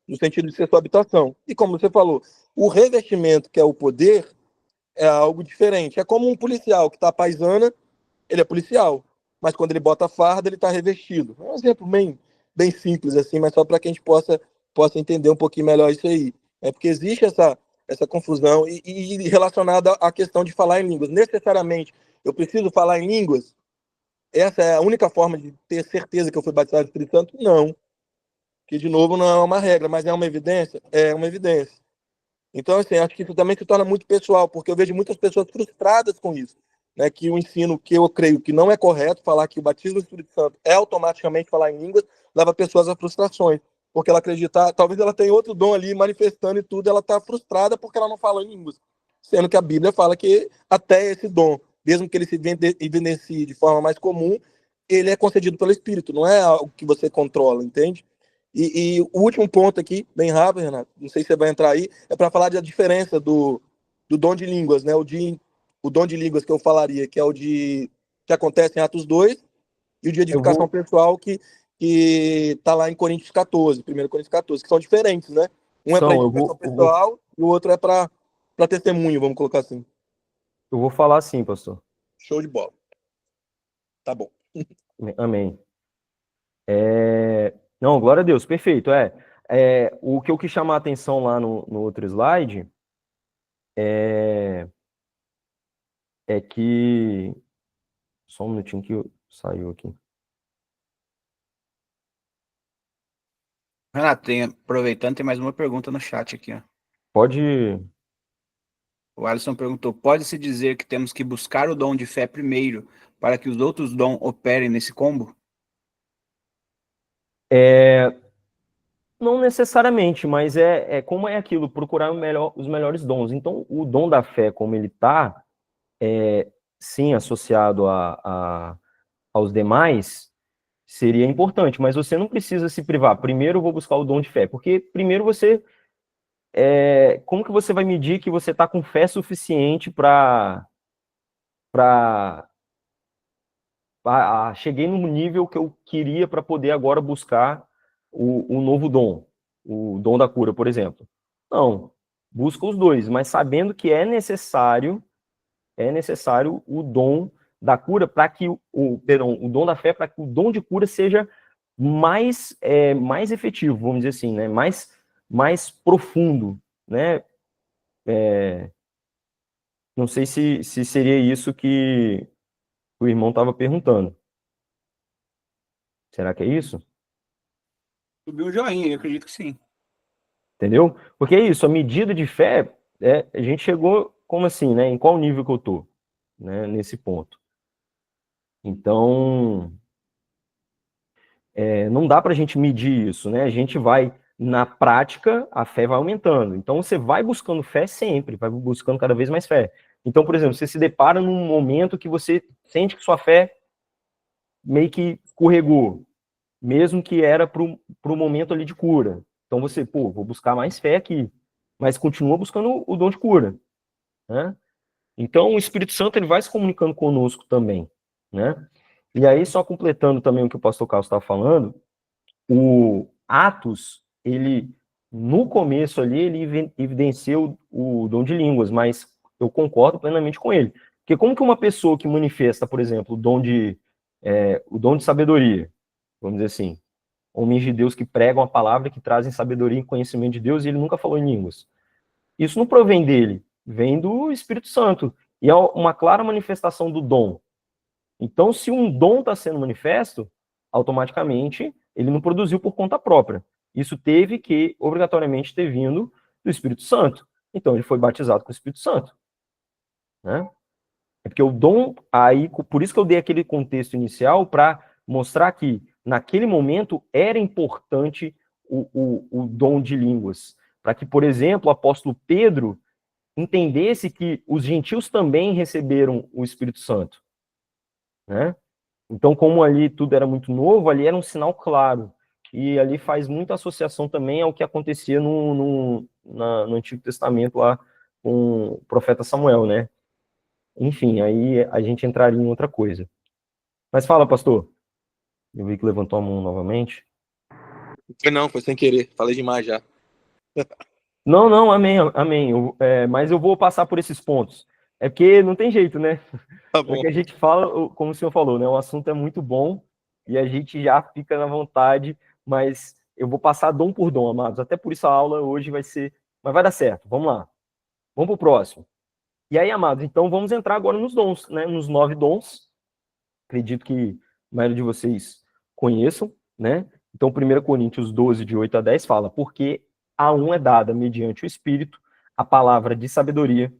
No sentido de ser sua habitação. E como você falou, o revestimento, que é o poder, é algo diferente. É como um policial que está à paisana ele é policial. Mas quando ele bota a farda, ele está revestido. É um exemplo bem simples, assim, mas só para que a gente possa entender um pouquinho melhor isso aí. É porque existe essa confusão e relacionada à questão de falar em línguas. Necessariamente, eu preciso falar em línguas? Essa é a única forma de ter certeza que eu fui batizado no Espírito Santo? Não. Que, de novo, não é uma regra, mas é uma evidência? É uma evidência. Então, assim, acho que isso também se torna muito pessoal, porque eu vejo muitas pessoas frustradas com isso, né? Que o ensino, que eu creio que não é correto, falar que o batismo do Espírito Santo é automaticamente falar em línguas, leva pessoas a frustrações, porque ela acredita, talvez ela tenha outro dom ali manifestando e tudo, ela está frustrada porque ela não fala em línguas, sendo que a Bíblia fala que até esse dom, mesmo que ele se evidencie de forma mais comum, ele é concedido pelo Espírito, não é algo que você controla, entende? E o último ponto aqui, bem rápido, Renato, não sei se você vai entrar aí, é para falar da diferença do dom de línguas, né? O dom de línguas que eu falaria, que é o que acontece em Atos 2, e o de Eu edificação vou. pessoal que está lá em Coríntios 14, 1 Coríntios 14, que são diferentes, né? Um é para São, edificação pessoal e o outro é para testemunho, vamos colocar assim. eu vou falar assim, pastor. Show de bola. Tá bom. Amém. Não, glória a Deus, perfeito. O que eu quis chamar a atenção lá no outro slide é que. Só um minutinho que saiu aqui. Renato, aproveitando, tem mais uma pergunta no chat aqui, ó. Pode. O Alisson perguntou: pode-se dizer que temos que buscar o dom de fé primeiro para que os outros dons operem nesse combo? Não necessariamente, mas como é aquilo, procurar os melhores dons. Então, o dom da fé, como ele está, sim, associado aos demais, seria importante, mas você não precisa se privar. Primeiro eu vou buscar o dom de fé, porque primeiro como que você vai medir que você está com fé suficiente para cheguei no nível que eu queria para poder agora buscar o novo dom, o dom da cura, por exemplo. Não, busca os dois, mas sabendo que é necessário o dom da cura para que o dom da fé para que o dom de cura seja mais efetivo, vamos dizer assim, né? Mais profundo, né? Não sei se seria isso que o irmão estava perguntando. Será que é isso? Subiu um joinha, eu acredito que sim. Entendeu? Porque é isso, a medida de fé, a gente chegou, como assim, né? Em qual nível que eu tô, né? Nesse ponto. Então, não dá para a gente medir isso, né? A gente vai, na prática, a fé vai aumentando. Então, você vai buscando fé sempre, vai buscando cada vez mais fé. Então, por exemplo, você se depara num momento que você sente que sua fé meio que escorregou, mesmo que era para o momento ali de cura. Então, você, vou buscar mais fé aqui, mas continua buscando o dom de cura, né? Então, o Espírito Santo ele vai se comunicando conosco também, né? E aí, só completando também o que o pastor Carlos estava falando, o Atos, ele, no começo ali, ele evidenciou o dom de línguas, mas eu concordo plenamente com ele. Porque como que uma pessoa que manifesta, por exemplo, o dom de sabedoria, vamos dizer assim, homens de Deus que pregam a palavra, que trazem sabedoria e conhecimento de Deus, e ele nunca falou em línguas. Isso não provém dele, vem do Espírito Santo. E é uma clara manifestação do dom. Então, se um dom está sendo manifesto, automaticamente ele não produziu por conta própria. Isso teve que, obrigatoriamente, ter vindo do Espírito Santo. Então, ele foi batizado com o Espírito Santo. Né? É porque o dom, aí, por isso que eu dei aquele contexto inicial, para mostrar que, naquele momento, era importante o dom de línguas. Para que, por exemplo, o apóstolo Pedro entendesse que os gentios também receberam o Espírito Santo. Né? Então, como ali tudo era muito novo, ali era um sinal claro. E ali faz muita associação também ao que acontecia no Antigo Testamento lá com o profeta Samuel, né? Enfim, aí a gente entraria em outra coisa. Mas fala, pastor. Eu vi que levantou a mão novamente. Não, foi sem querer. Falei demais já. Não, amém. Mas eu vou passar por esses pontos. É porque não tem jeito, né? Tá É bom. que a gente fala, como o senhor falou, né? O assunto é muito bom e a gente já fica na vontade, mas eu vou passar dom por dom, amados. Até por isso a aula hoje vai ser. Mas vai dar certo. Vamos lá. Vamos pro próximo. E aí, amados, então vamos entrar agora nos dons, né? Nos 9 dons. Acredito que a maioria de vocês conheçam, né? Então, 1 Coríntios 12, de 8 a 10, fala: porque a um é dada, mediante o Espírito, a palavra de sabedoria,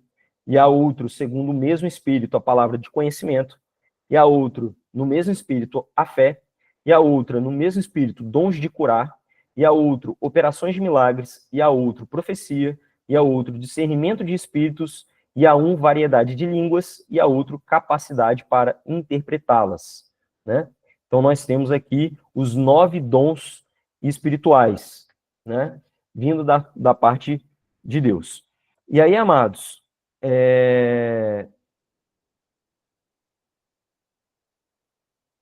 e a outro, segundo o mesmo Espírito, a palavra de conhecimento, e a outro, no mesmo Espírito, a fé, e a outra, no mesmo Espírito, dons de curar, e a outro, operações de milagres, e a outro, profecia, e a outro, discernimento de espíritos, e a um, variedade de línguas, e a outro, capacidade para interpretá-las, né? Então, nós temos aqui os 9 dons espirituais, né? Vindo da parte de Deus. E aí, amados,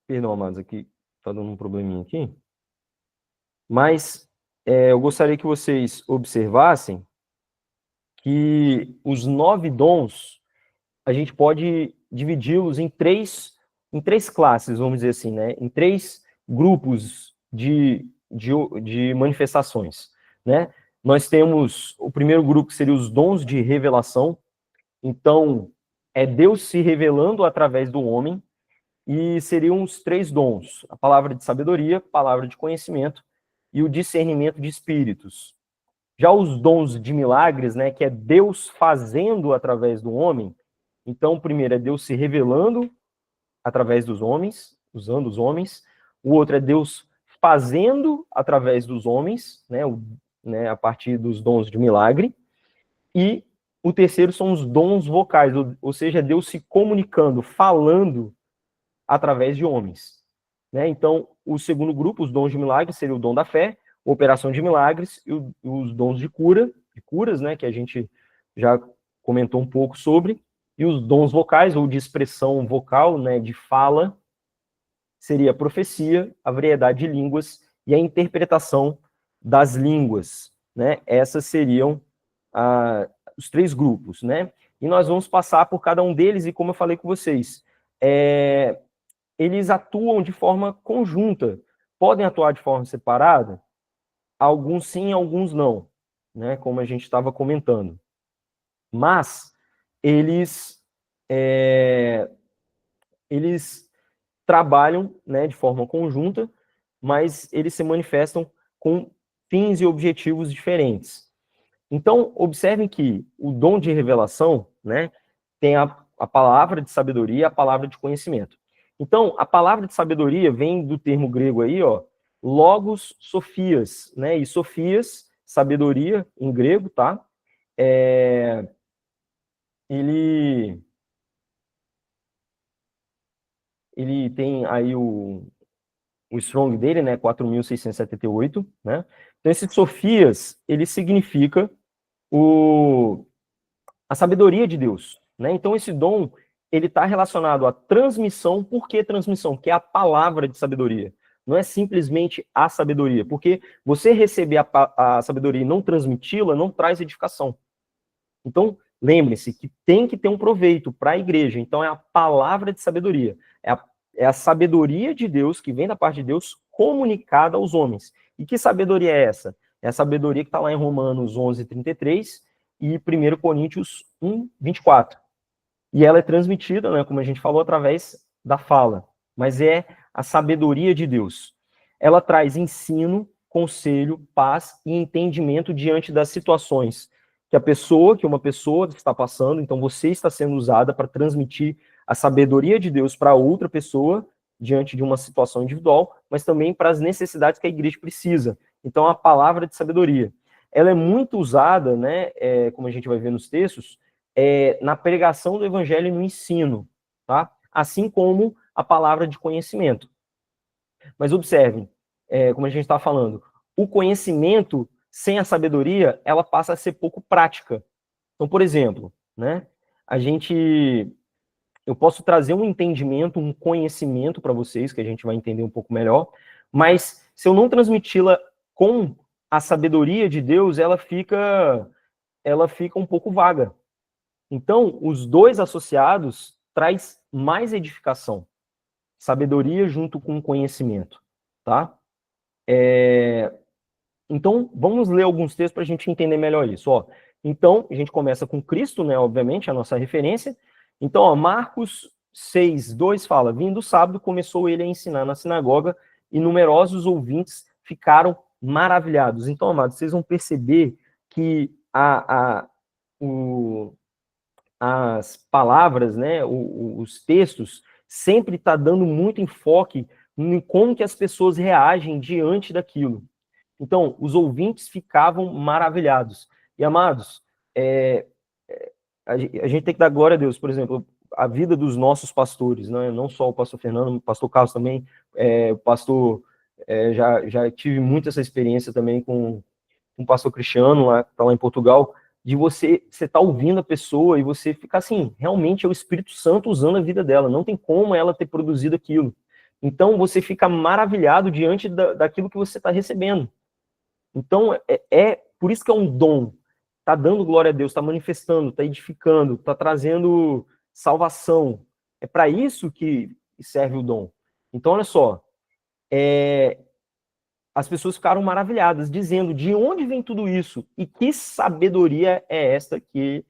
perdão, amados, aqui tá dando um probleminha aqui. Mas eu gostaria que vocês observassem que os 9 dons, a gente pode dividi-los em três classes, vamos dizer assim, né? Em 3 grupos de manifestações, né? Nós temos o primeiro grupo, que seria os dons de revelação. Então, é Deus se revelando através do homem, e seriam os 3 dons: a palavra de sabedoria, a palavra de conhecimento e o discernimento de espíritos. Já os dons de milagres, né, que é Deus fazendo através do homem. Então, o primeiro é Deus se revelando através dos homens, usando os homens. O outro é Deus fazendo através dos homens, né, a partir dos dons de milagre. E o terceiro são os dons vocais, ou seja, Deus se comunicando, falando através de homens, né? Então, o segundo grupo, os dons de milagres, seria o dom da fé, a operação de milagres e os dons de curas, né, que a gente já comentou um pouco sobre, e os dons vocais, ou de expressão vocal, né, de fala, seria a profecia, a variedade de línguas e a interpretação das línguas, né? Essas seriam os 3 grupos, né? E nós vamos passar por cada um deles, e como eu falei com vocês, eles atuam de forma conjunta. Podem atuar de forma separada? Alguns sim, alguns não, né? Como a gente estava comentando. Mas eles trabalham, né, de forma conjunta, mas eles se manifestam com fins e objetivos diferentes. Então, observem que o dom de revelação, né, tem a palavra de sabedoria e a palavra de conhecimento. Então, a palavra de sabedoria vem do termo grego aí, ó, logos sofias, né? E sofias, sabedoria em grego, tá? Ele tem aí o strong dele, né? 4.678, né? Então, esse sofias, ele significa a sabedoria de Deus, né? Então, esse dom, ele está relacionado à transmissão. Por que transmissão? Porque é a palavra de sabedoria. Não é simplesmente a sabedoria. Porque você receber a sabedoria e não transmiti-la não traz edificação. Então, lembre-se que tem que ter um proveito para a igreja. Então, é a palavra de sabedoria. É a sabedoria de Deus, que vem da parte de Deus, comunicada aos homens. E que sabedoria é essa? É a sabedoria que está lá em Romanos 11:33 e 1 Coríntios 1:24. E ela é transmitida, né, como a gente falou, através da fala. Mas é a sabedoria de Deus. Ela traz ensino, conselho, paz e entendimento diante das situações que uma pessoa está passando. Então, você está sendo usada para transmitir a sabedoria de Deus para outra pessoa diante de uma situação individual, mas também para as necessidades que a igreja precisa. Então, a palavra de sabedoria, ela é muito usada, né, como a gente vai ver nos textos, na pregação do evangelho e no ensino, tá? Assim como a palavra de conhecimento. Mas observem, como a gente está falando, o conhecimento sem a sabedoria, ela passa a ser pouco prática. Então, por exemplo, né, eu posso trazer um entendimento, um conhecimento para vocês, que a gente vai entender um pouco melhor, mas se eu não transmiti-la com a sabedoria de Deus, ela fica um pouco vaga. Então, os dois associados traz mais edificação. Sabedoria junto com conhecimento, tá? Então, vamos ler alguns textos para a gente entender melhor isso. Ó, então, a gente começa com Cristo, né? Obviamente, a nossa referência. Então, ó, Marcos 6:2 fala: vindo o sábado, começou ele a ensinar na sinagoga e numerosos ouvintes ficaram maravilhados. Então, amados, vocês vão perceber que as palavras, né, os textos, sempre está dando muito enfoque em como que as pessoas reagem diante daquilo. Então, os ouvintes ficavam maravilhados. E, amados, a gente tem que dar glória a Deus. Por exemplo, a vida dos nossos pastores, né? Não só o pastor Fernando, o pastor Carlos também, o pastor, já tive muito essa experiência também com o pastor Cristiano, lá, que tá lá em Portugal, de você tá ouvindo a pessoa e você fica assim, realmente é o Espírito Santo usando a vida dela, não tem como ela ter produzido aquilo. Então, você fica maravilhado diante daquilo que você está recebendo. Então, por isso que é um dom. Está dando glória a Deus, está manifestando, está edificando, está trazendo salvação. É para isso que serve o dom. Então, olha só. As pessoas ficaram maravilhadas, dizendo de onde vem tudo isso e que sabedoria é esta que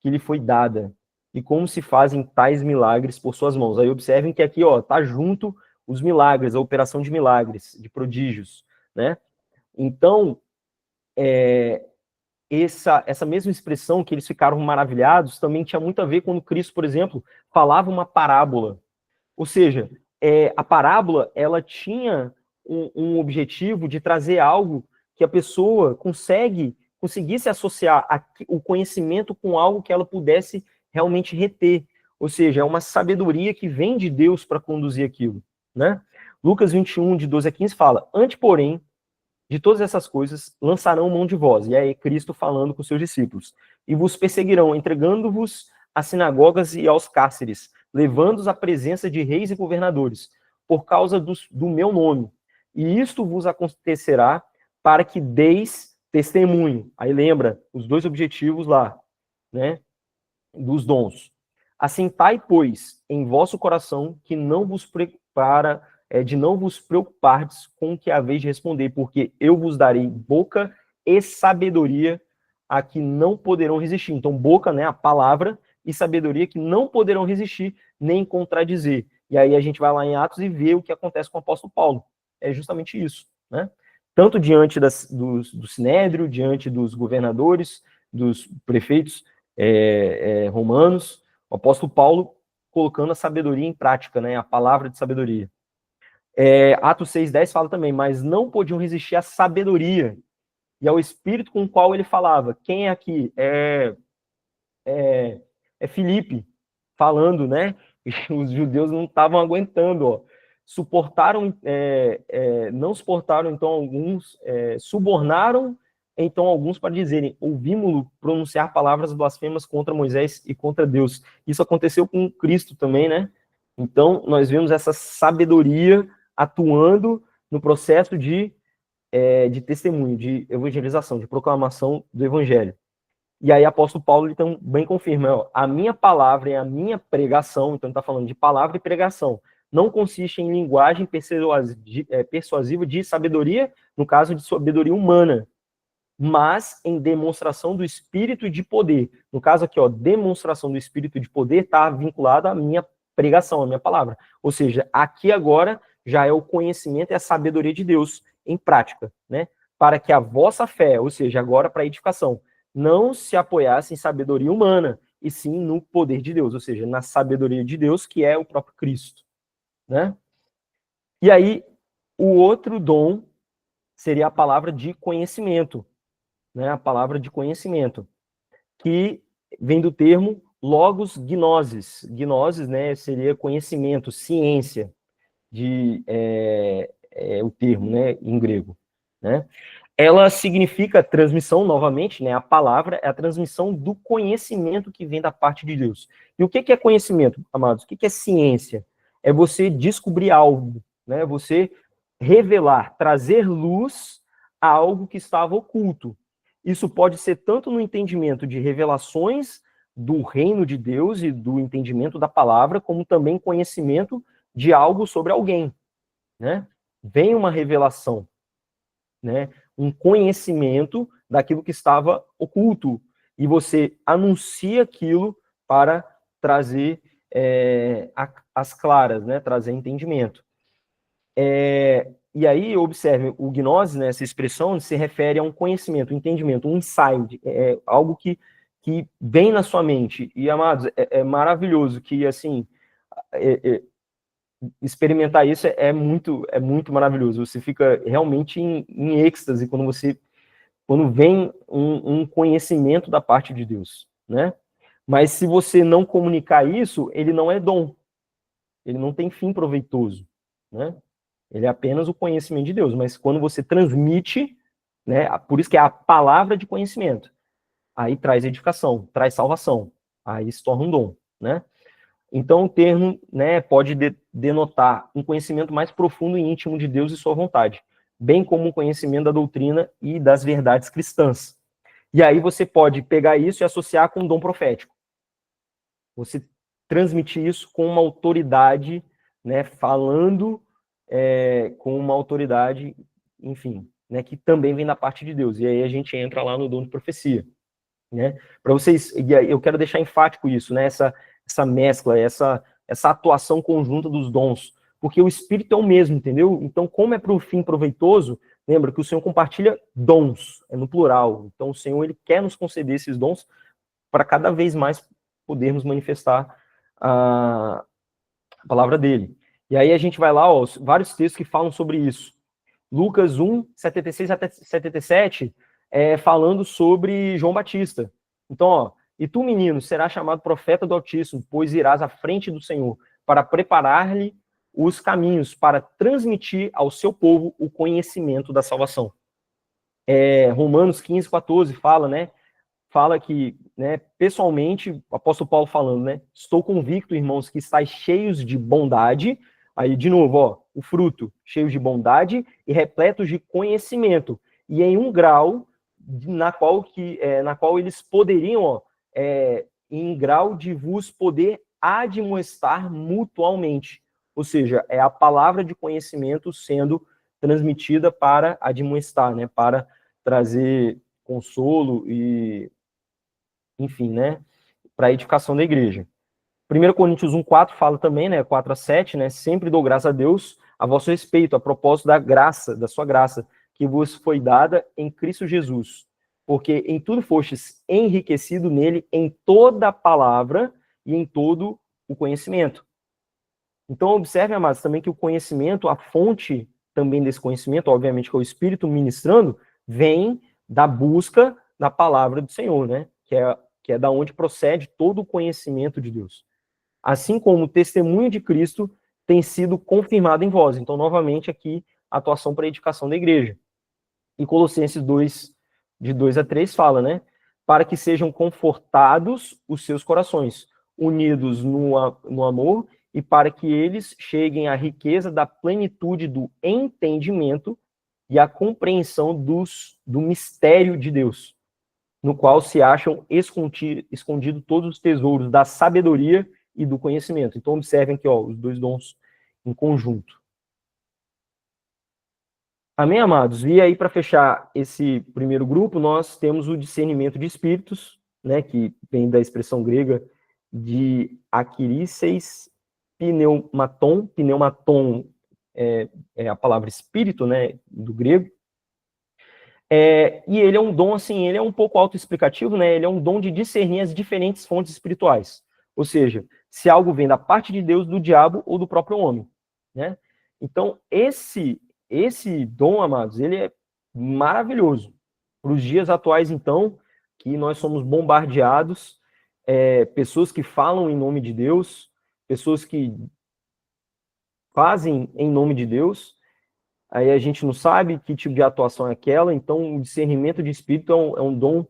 lhe foi dada e como se fazem tais milagres por suas mãos. Aí observem que aqui, ó, tá junto os milagres, a operação de milagres, de prodígios, né? Então, essa mesma expressão que eles ficaram maravilhados também tinha muito a ver quando Cristo, por exemplo, falava uma parábola. Ou seja, a parábola, ela tinha um objetivo de trazer algo que a pessoa conseguisse associar o conhecimento com algo que ela pudesse realmente reter. Ou seja, é uma sabedoria que vem de Deus para conduzir aquilo, né? Lucas 21, de 12 a 15, fala: antes, porém, de todas essas coisas, lançarão mão de vós. E aí Cristo falando com seus discípulos. E vos perseguirão, entregando-vos às sinagogas e aos cárceres, levando-os à presença de reis e governadores, por causa do meu nome. E isto vos acontecerá para que deis testemunho. Aí lembra os dois objetivos lá, né, dos dons. Assentai, pois, em vosso coração que não vos prepara de não vos preocupardes com o que haveis de responder, porque eu vos darei boca e sabedoria a que não poderão resistir. Então, boca, né, a palavra, e sabedoria que não poderão resistir nem contradizer. E aí a gente vai lá em Atos e vê o que acontece com o apóstolo Paulo. É justamente isso, né? Tanto diante do Sinédrio, diante dos governadores, dos prefeitos romanos, o apóstolo Paulo colocando a sabedoria em prática, né, a palavra de sabedoria. Atos 6:10 fala também, mas não podiam resistir à sabedoria e ao espírito com o qual ele falava. Quem é aqui? É Filipe falando, né? Os judeus não estavam aguentando, ó. Não suportaram, então alguns, subornaram, então alguns para dizerem, ouvimos-lo pronunciar palavras blasfemas contra Moisés e contra Deus. Isso aconteceu com Cristo também, né? Então, nós vemos essa sabedoria atuando no processo de testemunho, de evangelização, de proclamação do evangelho. E aí, apóstolo Paulo ele também confirma, ó, a minha palavra e a minha pregação, então ele está falando de palavra e pregação, não consiste em linguagem persuasiva de sabedoria, no caso de sabedoria humana, mas em demonstração do Espírito e de poder. No caso aqui, ó, demonstração do Espírito e de poder está vinculada à minha pregação, à minha palavra. Ou seja, aqui agora já é o conhecimento e a sabedoria de Deus em prática, né? Para que a vossa fé, ou seja, agora para a edificação, não se apoiasse em sabedoria humana, e sim no poder de Deus, ou seja, na sabedoria de Deus, que é o próprio Cristo, né? E aí, o outro dom seria a palavra de conhecimento, né? A palavra de conhecimento, que vem do termo logos gnosis. Gnosis, né, seria conhecimento, ciência, o termo, né, em grego, né? Ela significa transmissão, novamente, né? A palavra é a transmissão do conhecimento que vem da parte de Deus. E o que é conhecimento, amados? O que é ciência? É você descobrir algo, né? Você revelar, trazer luz a algo que estava oculto. Isso pode ser tanto no entendimento de revelações do reino de Deus e do entendimento da palavra, como também conhecimento de algo sobre alguém, né? Vem uma revelação, né? Um conhecimento daquilo que estava oculto, e você anuncia aquilo para trazer as claras, né? Trazer entendimento. E aí, observe, o gnose, né, essa expressão, se refere a um conhecimento, um entendimento, um insight, algo que vem na sua mente. E, amados, é maravilhoso que, assim, experimentar isso é muito maravilhoso. Você fica realmente em êxtase quando vem um conhecimento da parte de Deus, né? Mas se você não comunicar isso, ele não é dom. Ele não tem fim proveitoso, né? Ele é apenas o conhecimento de Deus. Mas quando você transmite, né? Por isso que é a palavra de conhecimento. Aí traz edificação, traz salvação. Aí se torna um dom, né? Então, o termo, né, pode denotar um conhecimento mais profundo e íntimo de Deus e sua vontade, bem como um conhecimento da doutrina e das verdades cristãs. E aí você pode pegar isso e associar com um dom profético. Você transmitir isso com uma autoridade, né, falando com uma autoridade, enfim, né, que também vem da parte de Deus. E aí a gente entra lá no dom de profecia, né? Para vocês, e aí eu quero deixar enfático isso, né, essa mescla, essa atuação conjunta dos dons, porque o Espírito é o mesmo, entendeu? Então, como é para o fim proveitoso, lembra que o Senhor compartilha dons, é no plural. Então, o Senhor, ele quer nos conceder esses dons para cada vez mais podermos manifestar a palavra dele. E aí a gente vai lá, ó, vários textos que falam sobre isso. Lucas 1, 76 até 77, falando sobre João Batista. Então, ó, e tu, menino, serás chamado profeta do Altíssimo, pois irás à frente do Senhor, para preparar-lhe os caminhos, para transmitir ao seu povo o conhecimento da salvação. Romanos 15, 14 fala, né? Fala que, né, pessoalmente, o apóstolo Paulo falando, né? Estou convicto, irmãos, que estáis cheios de bondade. Aí, de novo, ó, o fruto, cheios de bondade e repletos de conhecimento. E em um grau na qual eles poderiam, ó, em grau de vos poder admoestar mutualmente. Ou seja, é a palavra de conhecimento sendo transmitida para admoestar, né? Para trazer consolo e, enfim, né? Para a edificação da igreja. 1 Coríntios 1,4 fala também, né? 4-7, né? Sempre dou graças a Deus a vosso respeito, a propósito da graça, da sua graça, que vos foi dada em Cristo Jesus. Porque em tudo fostes enriquecido nele, em toda a palavra e em todo o conhecimento. Então, observe, amados, também que o conhecimento, a fonte também desse conhecimento, obviamente que é o Espírito ministrando, vem da busca da palavra do Senhor, né? Que é da onde procede todo o conhecimento de Deus. Assim como o testemunho de Cristo tem sido confirmado em vós. Então, novamente, aqui, a atuação para a edificação da igreja. E Colossenses 2, de 2-3, fala, né? Para que sejam confortados os seus corações, unidos no amor, e para que eles cheguem à riqueza da plenitude do entendimento e à compreensão do mistério de Deus, no qual se acham escondidos todos os tesouros da sabedoria e do conhecimento. Então, observem aqui, ó, os dois dons em conjunto. Amém, amados? E aí, para fechar esse primeiro grupo, nós temos o discernimento de espíritos, né, que vem da expressão grega de akirisseis pneumaton. Pneumaton é a palavra espírito, né, do grego. E ele é um dom, assim, ele é um pouco autoexplicativo, né? Ele é um dom de discernir as diferentes fontes espirituais. Ou seja, se algo vem da parte de Deus, do diabo ou do próprio homem, né? Então, esse dom, amados, ele é maravilhoso. Para os dias atuais, então, que nós somos bombardeados, pessoas que falam em nome de Deus, pessoas que fazem em nome de Deus, aí a gente não sabe que tipo de atuação é aquela, então o discernimento de espírito é um dom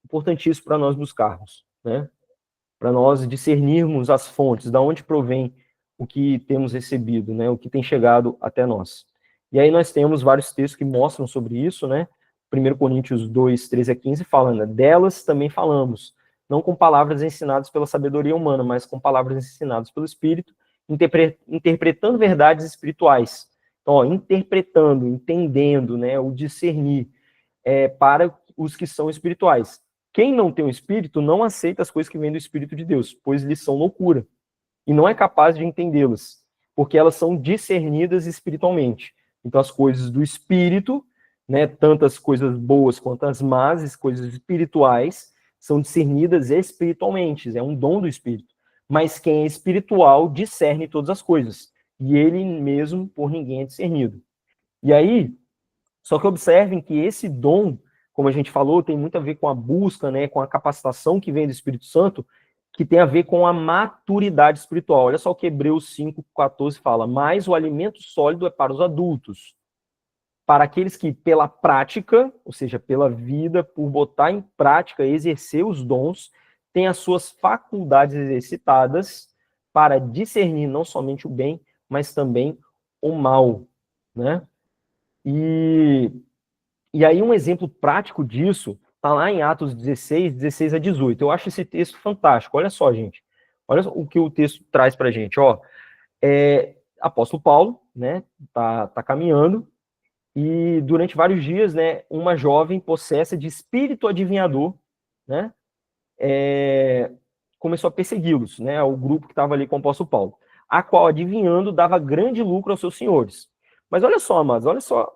importantíssimo para nós buscarmos, né? Para nós discernirmos as fontes, da onde provém o que temos recebido, né? O que tem chegado até nós. E aí nós temos vários textos que mostram sobre isso, né? 1 Coríntios 2, 13-15 fala, né? Delas também falamos, não com palavras ensinadas pela sabedoria humana, mas com palavras ensinadas pelo Espírito, interpretando verdades espirituais. Então, ó, interpretando, entendendo, né, o discernir para os que são espirituais. Quem não tem o Espírito não aceita as coisas que vêm do Espírito de Deus, pois lhes são loucura, e não é capaz de entendê-las, porque elas são discernidas espiritualmente. Então, as coisas do Espírito, né, tanto as coisas boas quanto as más, as coisas espirituais, são discernidas espiritualmente, é um dom do Espírito. Mas quem é espiritual discerne todas as coisas, e ele mesmo por ninguém é discernido. E aí, só que observem que esse dom, como a gente falou, tem muito a ver com a busca, né, com a capacitação que vem do Espírito Santo, que tem a ver com a maturidade espiritual. Olha só o que Hebreus 5:14 fala: mas o alimento sólido é para os adultos, para aqueles que, pela prática, ou seja, pela vida, por botar em prática, exercer os dons, têm as suas faculdades exercitadas para discernir não somente o bem, mas também o mal, né? E aí um exemplo prático disso está lá em Atos 16 a 18. Eu acho esse texto fantástico. Olha só, gente. Olha o que o texto traz para a gente. Ó, apóstolo Paulo, né, tá caminhando, e durante vários dias, né, uma jovem possessa de espírito adivinhador, né, começou a persegui-los, né, o grupo que estava ali com o apóstolo Paulo, a qual, adivinhando, dava grande lucro aos seus senhores. Mas olha só, amados, olha só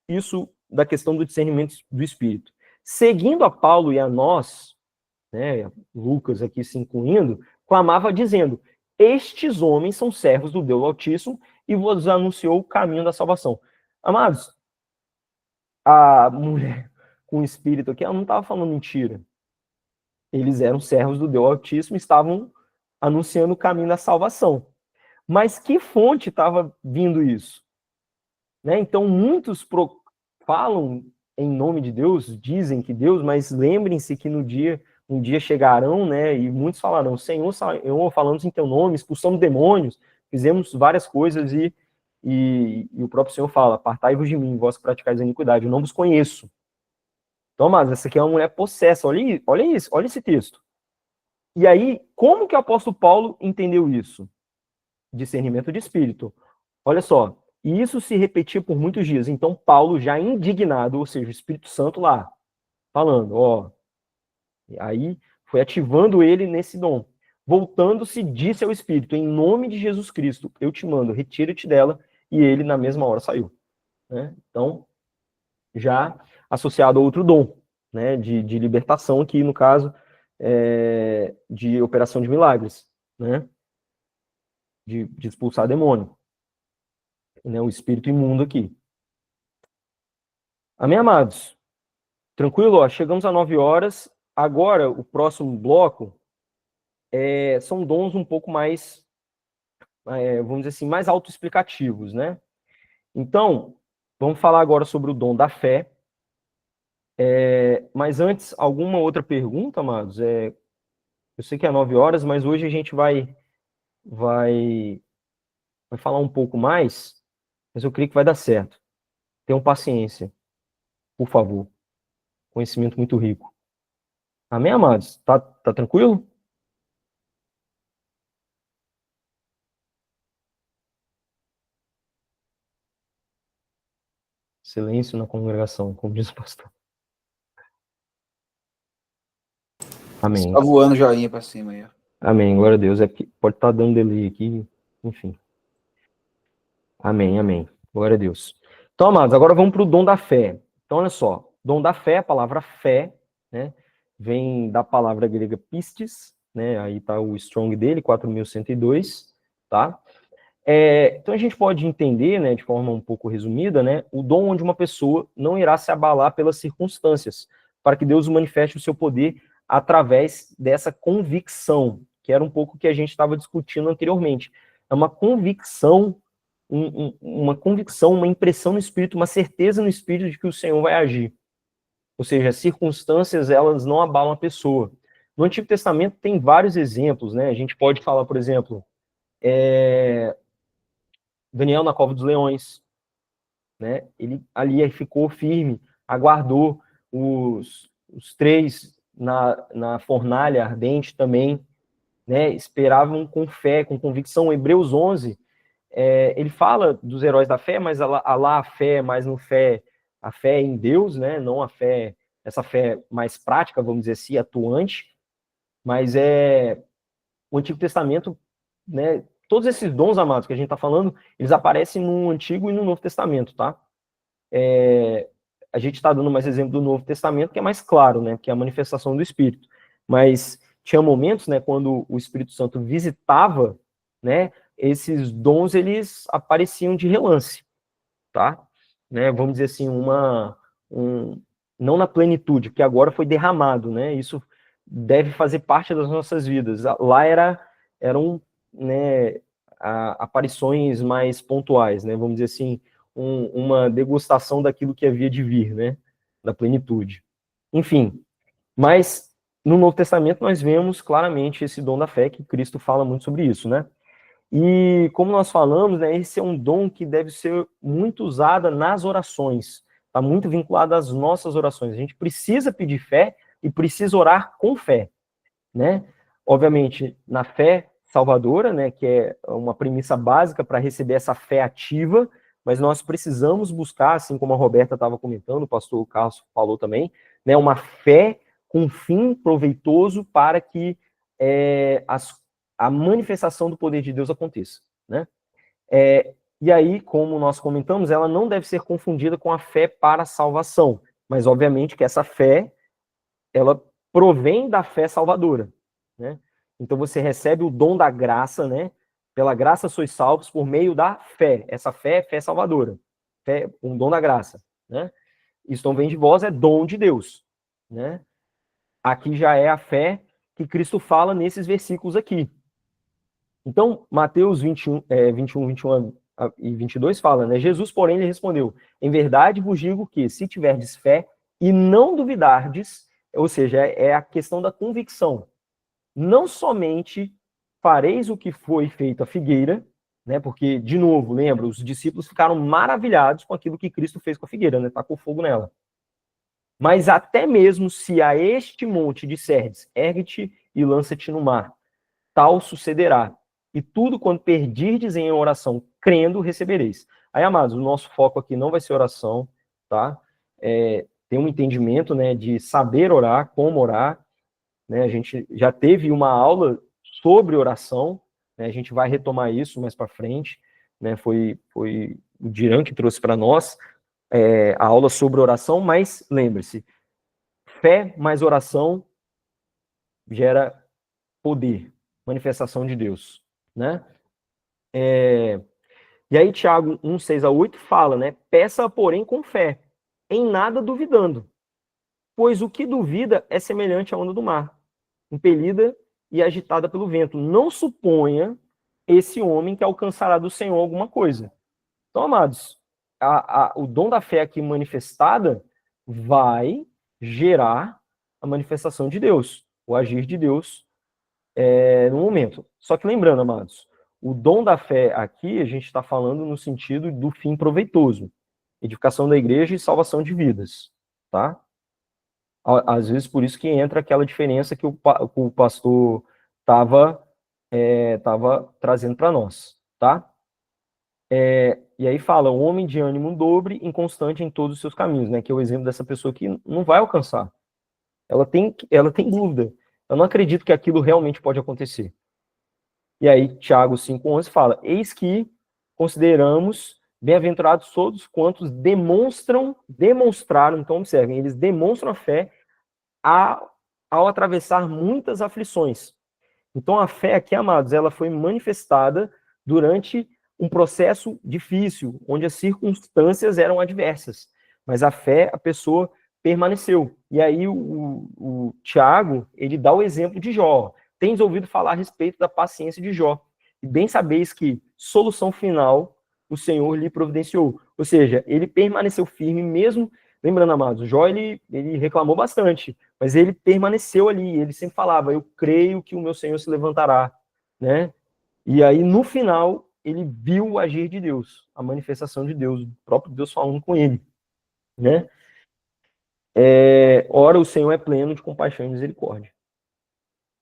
isso da questão do discernimento do Espírito. Seguindo a Paulo e a nós, né, Lucas aqui se incluindo, clamava dizendo: estes homens são servos do Deus Altíssimo e vos anunciou o caminho da salvação. Amados, a mulher com o Espírito aqui, ela não estava falando mentira. Eles eram servos do Deus Altíssimo e estavam anunciando o caminho da salvação. Mas que fonte estava vindo isso? Né? Então, muitos falam em nome de Deus, dizem que Deus, mas lembrem-se que um dia chegarão, né, e muitos falarão: Senhor, falamos em teu nome, expulsamos demônios, fizemos várias coisas, e o próprio Senhor fala: apartai-vos de mim, vós que praticais a iniquidade, eu não vos conheço. Então, mas essa aqui é uma mulher possessa, olha isso, olha esse texto. E aí, como que o apóstolo Paulo entendeu isso? Discernimento de espírito. Olha só, e isso se repetia por muitos dias. Então, Paulo, já indignado, ou seja, o Espírito Santo lá, falando, ó, aí foi ativando ele nesse dom. Voltando-se, disse ao Espírito: em nome de Jesus Cristo, eu te mando, retira-te dela, e ele na mesma hora saiu. Né? Então, já associado a outro dom, né, de libertação, que no caso de operação de milagres, né, de expulsar demônio, né, o espírito imundo aqui. Amém, amados? Tranquilo? Ó, chegamos a 9 horas. Agora, o próximo bloco são dons um pouco mais, vamos dizer assim, mais autoexplicativos, né? Então, vamos falar agora sobre o dom da fé. Mas antes, alguma outra pergunta, amados? Eu sei que é 9 horas, mas hoje a gente vai falar um pouco mais, mas eu creio que vai dar certo. Tenham paciência, por favor. Conhecimento muito rico. Amém, amados? Tá tranquilo? Silêncio na congregação, como diz o pastor. Amém. Só voando joinha pra cima aí, ó. Amém, glória a Deus. Pode estar dando delay aqui, enfim. Amém, amém. Glória a Deus. Então, amados, agora vamos para o dom da fé. Então, olha só. Dom da fé, a palavra fé, né, vem da palavra grega pistis, né, aí está o strong dele, 4102, tá? Então, a gente pode entender, né, de forma um pouco resumida, né, o dom onde uma pessoa não irá se abalar pelas circunstâncias, para que Deus manifeste o seu poder através dessa convicção, que era um pouco o que a gente estava discutindo anteriormente. É uma convicção, uma convicção, uma impressão no espírito, uma certeza no espírito de que o Senhor vai agir. Ou seja, as circunstâncias, elas não abalam a pessoa. No Antigo Testamento tem vários exemplos, né? A gente pode falar, por exemplo, Daniel na cova dos leões, ele ali ficou firme, aguardou os 3 na fornalha ardente também, né, esperavam com fé, com convicção. Hebreus 11, ele fala dos heróis da fé, mas lá a fé é mais a fé em Deus, né, não essa fé mais prática, vamos dizer assim, atuante, mas o Antigo Testamento, né, todos esses dons, amados, que a gente está falando, eles aparecem no Antigo e no Novo Testamento, tá? A gente está dando mais exemplo do Novo Testamento, que é mais claro, né, que é a manifestação do Espírito. Mas tinha momentos, né, quando o Espírito Santo visitava, né, esses dons, eles apareciam de relance, tá? Né, vamos dizer assim, não na plenitude, que agora foi derramado, né? Isso deve fazer parte das nossas vidas. Lá eram, né, aparições mais pontuais, né? Vamos dizer assim, uma degustação daquilo que havia de vir, né? Da plenitude. Enfim, mas no Novo Testamento nós vemos claramente esse dom da fé, que Cristo fala muito sobre isso, né? E como nós falamos, né, esse é um dom que deve ser muito usado nas orações. Está muito vinculado às nossas orações. A gente precisa pedir fé e precisa orar com fé, né? Obviamente, na fé salvadora, né, que é uma premissa básica para receber essa fé ativa, mas nós precisamos buscar, assim como a Roberta estava comentando, o pastor Carlos falou também, né, uma fé com fim proveitoso para que a manifestação do poder de Deus aconteça, né? E aí, como nós comentamos, ela não deve ser confundida com a fé para a salvação, mas obviamente que essa fé, ela provém da fé salvadora, né? Então você recebe o dom da graça, né? Pela graça sois salvos por meio da fé. Essa fé é fé salvadora, um dom da graça, né? Isso não vem de vós, é dom de Deus, né? Aqui já é a fé que Cristo fala nesses versículos aqui. Então, Mateus 21 e 22 fala, né? Jesus, porém, lhe respondeu: em verdade vos digo que, se tiverdes fé e não duvidardes, ou seja, é a questão da convicção, não somente fareis o que foi feito à figueira, né? Porque, de novo, lembra, os discípulos ficaram maravilhados com aquilo que Cristo fez com a figueira, né? Tacou fogo nela. Mas até mesmo se a este monte disserdes, ergue-te e lança-te no mar, tal sucederá. E tudo quanto perdirdes em oração, crendo, recebereis. Aí, amados, o nosso foco aqui não vai ser oração, tá? Ter um entendimento, né, de saber orar, como orar, né? A gente já teve uma aula sobre oração, né? A gente vai retomar isso mais para frente, né? Foi o Diran que trouxe para nós a aula sobre oração, mas lembre-se, fé mais oração gera poder, manifestação de Deus, né? E aí Tiago 1, 6-8 fala, né? Peça, porém, com fé, em nada duvidando, pois o que duvida é semelhante à onda do mar, impelida e agitada pelo vento. Não suponha esse homem que alcançará do Senhor alguma coisa. Então, amados, o dom da fé aqui manifestada vai gerar a manifestação de Deus, o agir de Deus no momento. Só que lembrando, amados, o dom da fé aqui, a gente está falando no sentido do fim proveitoso, edificação da igreja e salvação de vidas, tá? Às vezes, por isso que entra aquela diferença que o pastor estava trazendo para nós, tá? E aí fala, um homem de ânimo dobre, inconstante em todos os seus caminhos, né? Que é o exemplo dessa pessoa que não vai alcançar. Ela tem dúvida. Eu não acredito que aquilo realmente pode acontecer. E aí, Tiago 5,11 fala, eis que consideramos bem-aventurados todos quantos demonstraram, então observem, eles demonstram a fé ao atravessar muitas aflições. Então a fé aqui, amados, ela foi manifestada durante um processo difícil, onde as circunstâncias eram adversas, mas a fé, a pessoa permaneceu. E aí o Tiago, ele dá o exemplo de Jó. Tens ouvido falar a respeito da paciência de Jó, e bem sabeis que solução final o Senhor lhe providenciou. Ou seja, ele permaneceu firme mesmo, lembrando, amados, Jó, ele reclamou bastante, mas ele permaneceu ali, ele sempre falava, eu creio que o meu Senhor se levantará, né? E aí, no final, ele viu o agir de Deus, a manifestação de Deus, o próprio Deus falando com ele, né? Ora, o Senhor é pleno de compaixão e misericórdia.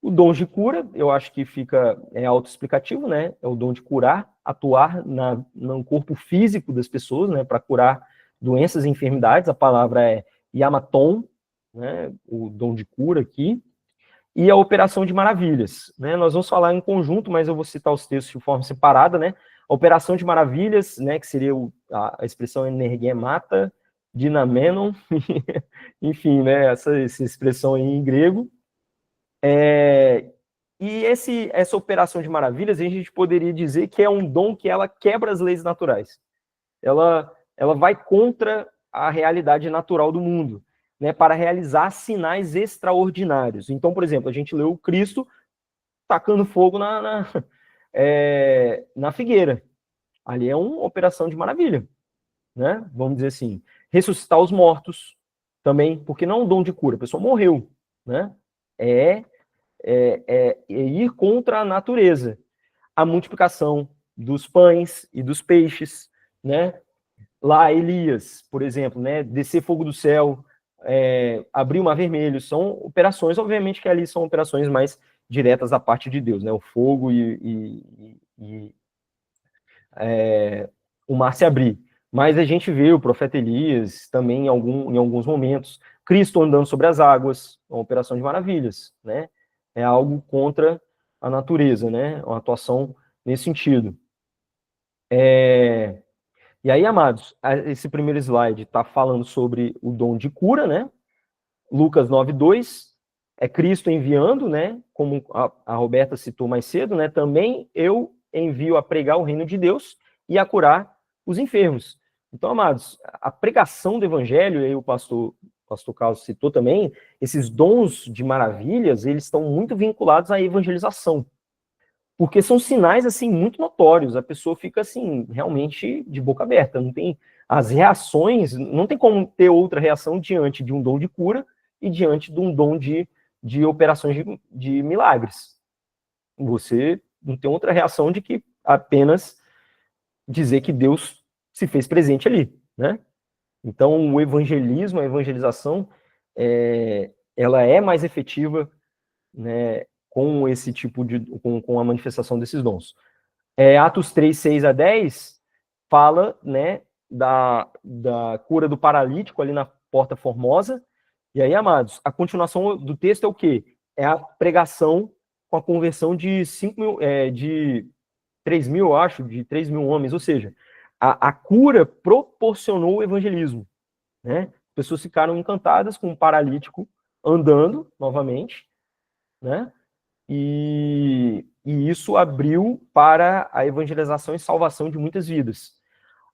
O dom de cura, eu acho que fica autoexplicativo, né? É o dom de curar, atuar no corpo físico das pessoas, né? Para curar doenças e enfermidades. A palavra é yamaton, né? O dom de cura aqui. E a operação de maravilhas, né? Nós vamos falar em conjunto, mas eu vou citar os textos de forma separada, né? A operação de maravilhas, né? Que seria a expressão energemata, dinamenon, enfim, né? Essa expressão aí em grego. E essa operação de maravilhas, a gente poderia dizer que é um dom que ela quebra as leis naturais. Ela vai contra a realidade natural do mundo, né, para realizar sinais extraordinários. Então, por exemplo, a gente leu o Cristo tacando fogo na figueira. Ali é uma operação de maravilha, né? Vamos dizer assim. Ressuscitar os mortos também, porque não é um dom de cura, a pessoa morreu, né? É ir contra a natureza. A multiplicação dos pães e dos peixes, né? Lá, Elias, por exemplo, né? Descer fogo do céu, abrir o mar vermelho, são operações, obviamente que ali são operações mais diretas da parte de Deus, né? O fogo e o mar se abrir. Mas a gente vê o profeta Elias também em alguns momentos, Cristo andando sobre as águas, uma operação de maravilhas, né? É algo contra a natureza, né? Uma atuação nesse sentido. E aí, amados, esse primeiro slide está falando sobre o dom de cura, né? Lucas 9:2, é Cristo enviando, né? Como a Roberta citou mais cedo, né? Também eu envio a pregar o reino de Deus e a curar os enfermos. Então, amados, a pregação do evangelho, aí o pastor Carlos citou também, esses dons de maravilhas, eles estão muito vinculados à evangelização. Porque são sinais, assim, muito notórios. A pessoa fica, assim, realmente de boca aberta. Não tem as reações, não tem como ter outra reação diante de um dom de cura e diante de um dom de operações de milagres. Você não tem outra reação de que apenas dizer que Deus se fez presente ali, né? Então, o evangelismo, a evangelização, ela é mais efetiva, né, com esse tipo com a manifestação desses dons. Atos 3:6-10 fala, né, da cura do paralítico ali na Porta Formosa. E aí, amados, a continuação do texto é o quê? É a pregação com a conversão de 3 mil, eu acho, de 3 mil homens, ou seja, a cura proporcionou o evangelismo, né? Pessoas ficaram encantadas com o paralítico andando novamente, né? E isso abriu para a evangelização e salvação de muitas vidas.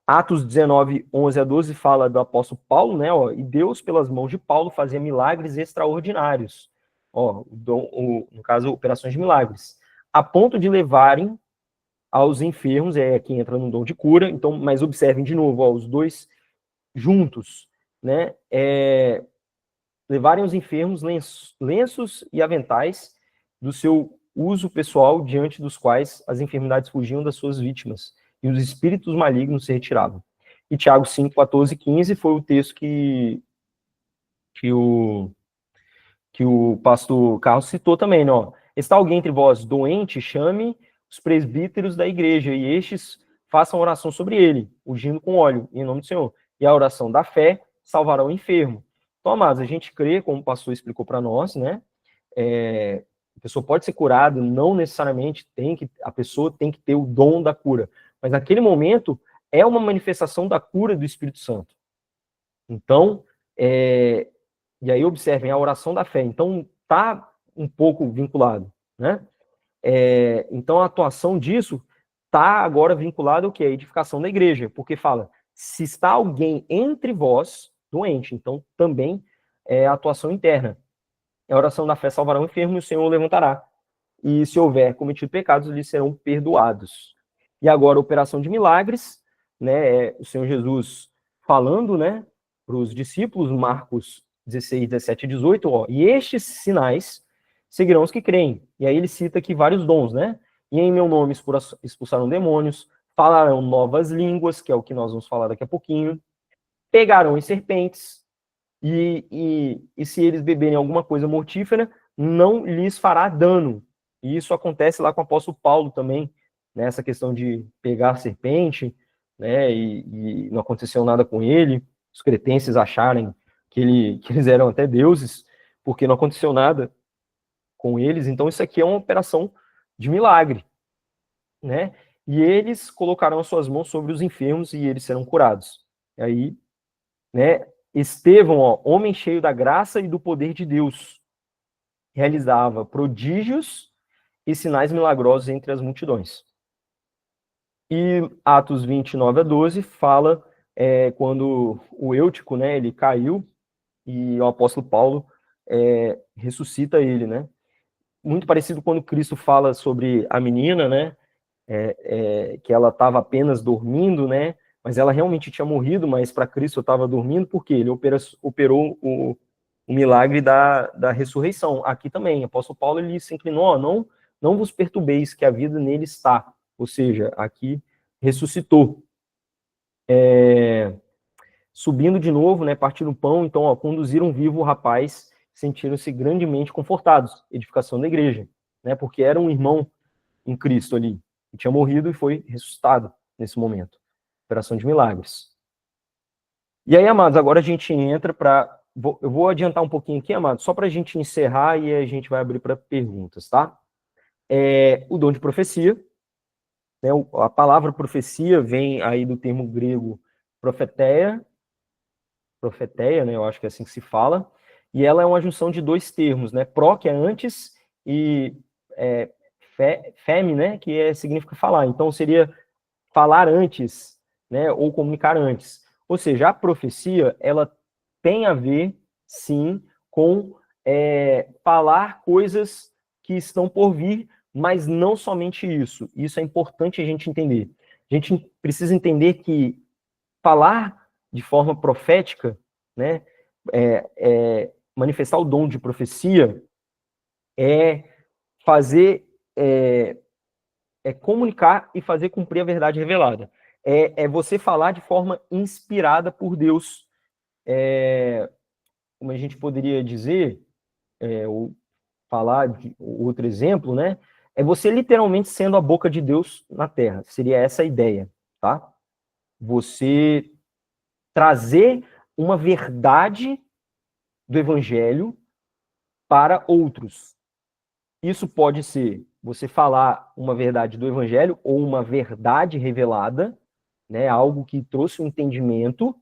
Atos 19:11-12 fala do apóstolo Paulo, né? E Deus, pelas mãos de Paulo, fazia milagres extraordinários. No caso, operações de milagres. A ponto de levarem aos enfermos, aqui entra no dom de cura, então, mas observem de novo, os dois juntos, né? Levarem os enfermos lenços e aventais do seu uso pessoal, diante dos quais as enfermidades fugiam das suas vítimas e os espíritos malignos se retiravam. E Tiago 5:14-15 foi o texto que o pastor Carlos citou também, né? Está alguém entre vós doente, chame os presbíteros da igreja, e estes façam oração sobre ele, ungindo com óleo, em nome do Senhor. E a oração da fé salvará o enfermo. Então, amados, a gente crê, como o pastor explicou para nós, né? A pessoa pode ser curada, não necessariamente a pessoa tem que ter o dom da cura, mas naquele momento é uma manifestação da cura do Espírito Santo. Então, e aí observem a oração da fé. Então, está um pouco vinculado, né? Então, a atuação disso está agora vinculada ao que? A edificação da igreja, porque fala, se está alguém entre vós doente, então também é a atuação interna. A oração da fé salvará o enfermo e o Senhor o levantará. E se houver cometido pecados, lhes serão perdoados. E agora, a operação de milagres, né? O Senhor Jesus falando, né, para os discípulos, Marcos 16:17-18, e estes sinais seguirão os que creem. E aí ele cita aqui vários dons, né? E em meu nome expulsarão demônios, falarão novas línguas, que é o que nós vamos falar daqui a pouquinho, pegarão em serpentes, e se eles beberem alguma coisa mortífera, não lhes fará dano. E isso acontece lá com o apóstolo Paulo também, nessa questão de pegar a serpente, né, e não aconteceu nada com ele, os cretenses acharem que eles eram até deuses, porque não aconteceu nada com eles. Então isso aqui é uma operação de milagre, né? E eles colocarão as suas mãos sobre os enfermos e eles serão curados. E aí, né, Estevão, ó, homem cheio da graça e do poder de Deus, realizava prodígios e sinais milagrosos entre as multidões. E Atos 29-12 fala quando o Eutico, né, ele caiu e o apóstolo Paulo ressuscita ele, né? Muito parecido quando Cristo fala sobre a menina, né? Que ela estava apenas dormindo, né? Mas ela realmente tinha morrido, mas para Cristo estava dormindo, porque ele operou o milagre da ressurreição. Aqui também, o apóstolo Paulo ele se inclinou, não vos perturbeis, que a vida nele está. Ou seja, aqui ressuscitou. Subindo de novo, né, partindo o pão, então, ó, conduziram vivo o rapaz, sentiram-se grandemente confortados, edificação da igreja, né, porque era um irmão em Cristo ali, que tinha morrido e foi ressuscitado nesse momento. Operação de milagres. E aí, amados, agora a gente entra para... Eu vou adiantar um pouquinho aqui, amados, só para a gente encerrar e a gente vai abrir para perguntas, tá? O dom de profecia, né, a palavra profecia vem aí do termo grego profeteia, né, eu acho que é assim que se fala, e ela é uma junção de dois termos, né, pro, que é antes, e feme, né, que significa falar. Então, seria falar antes, né, ou comunicar antes. Ou seja, a profecia, ela tem a ver, sim, com falar coisas que estão por vir, mas não somente isso. Isso é importante a gente entender. A gente precisa entender que falar de forma profética, né, manifestar o dom de profecia, fazer, comunicar e fazer cumprir a verdade revelada. É você falar de forma inspirada por Deus. Como a gente poderia dizer, ou falar de outro exemplo, né? É você literalmente sendo a boca de Deus na terra. Seria essa a ideia, tá? Você trazer uma verdade do evangelho para outros. Isso pode ser você falar uma verdade do evangelho ou uma verdade revelada, né, algo que trouxe um entendimento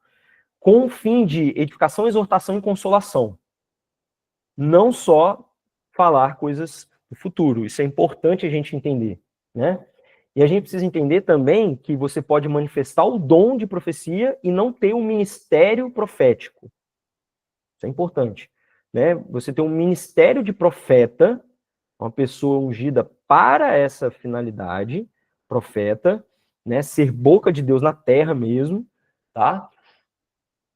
com o fim de edificação, exortação e consolação. Não só falar coisas do futuro. Isso é importante a gente entender, né? E a gente precisa entender também que você pode manifestar o dom de profecia e não ter um ministério profético. Isso é importante, né? Você ter um ministério de profeta, uma pessoa ungida para essa finalidade, profeta, né? Ser boca de Deus na terra mesmo, tá?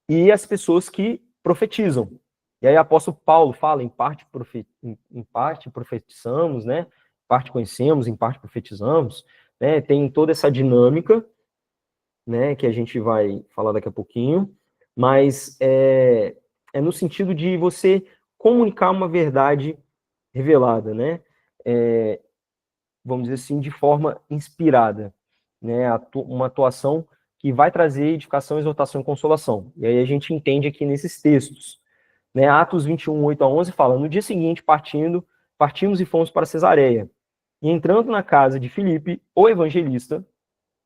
E as pessoas que profetizam. E aí o apóstolo Paulo fala, em parte profetizamos, né? Em parte conhecemos, em parte profetizamos, né? Tem toda essa dinâmica, né? Que a gente vai falar daqui a pouquinho, mas é no sentido de você comunicar uma verdade revelada, né? Vamos dizer assim, de forma inspirada, né? Uma atuação que vai trazer edificação, exortação e consolação. E aí a gente entende aqui nesses textos, né? Atos 21, 8-11 fala, no dia seguinte, partimos e fomos para Cesareia. E entrando na casa de Filipe, o evangelista,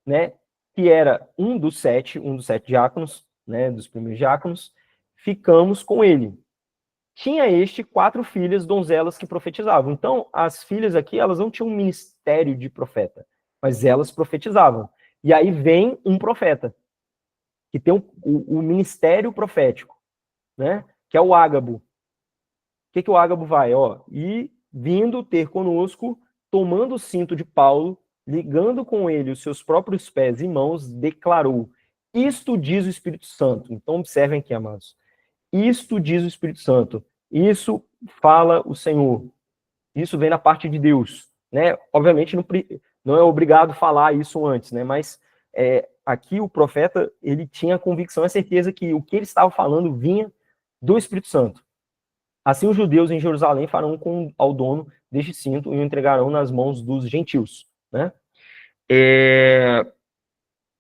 né, que era um dos sete diáconos, né, dos primeiros diáconos, ficamos com ele. Tinha 4 filhas, donzelas, que profetizavam. Então, as filhas aqui, elas não tinham um ministério de profeta, mas elas profetizavam. E aí vem um profeta, que tem o ministério profético, né, que é o Ágabo. O que o Ágabo vai? E vindo ter conosco, tomando o cinto de Paulo, ligando com ele os seus próprios pés e mãos, declarou, isto diz o Espírito Santo. Então, observem aqui, amados. Isto diz o Espírito Santo. Isso fala o Senhor. Isso vem da parte de Deus, né? Obviamente, não é obrigado falar isso antes, né? Mas aqui o profeta, ele tinha a convicção, a certeza que o que ele estava falando vinha do Espírito Santo. Assim os judeus em Jerusalém farão com ao dono deste cinto e o entregarão nas mãos dos gentios, né?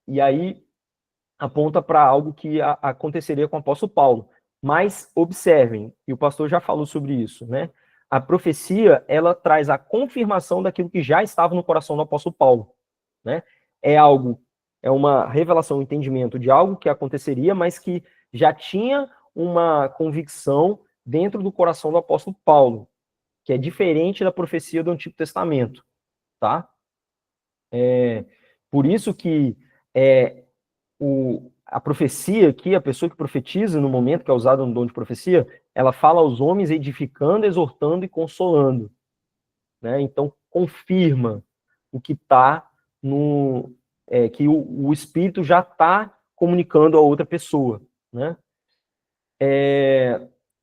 E aí aponta para algo que aconteceria com o apóstolo Paulo. Mas observem, e o pastor já falou sobre isso, né? A profecia, ela traz a confirmação daquilo que já estava no coração do apóstolo Paulo, né? É uma revelação, um entendimento de algo que aconteceria, mas que já tinha uma convicção dentro do coração do apóstolo Paulo, que é diferente da profecia do Antigo Testamento, tá? Por isso que a profecia aqui, a pessoa que profetiza no momento que é usada no dom de profecia, ela fala aos homens edificando, exortando e consolando, né? Então, confirma o que está que o Espírito já está comunicando a outra pessoa, né?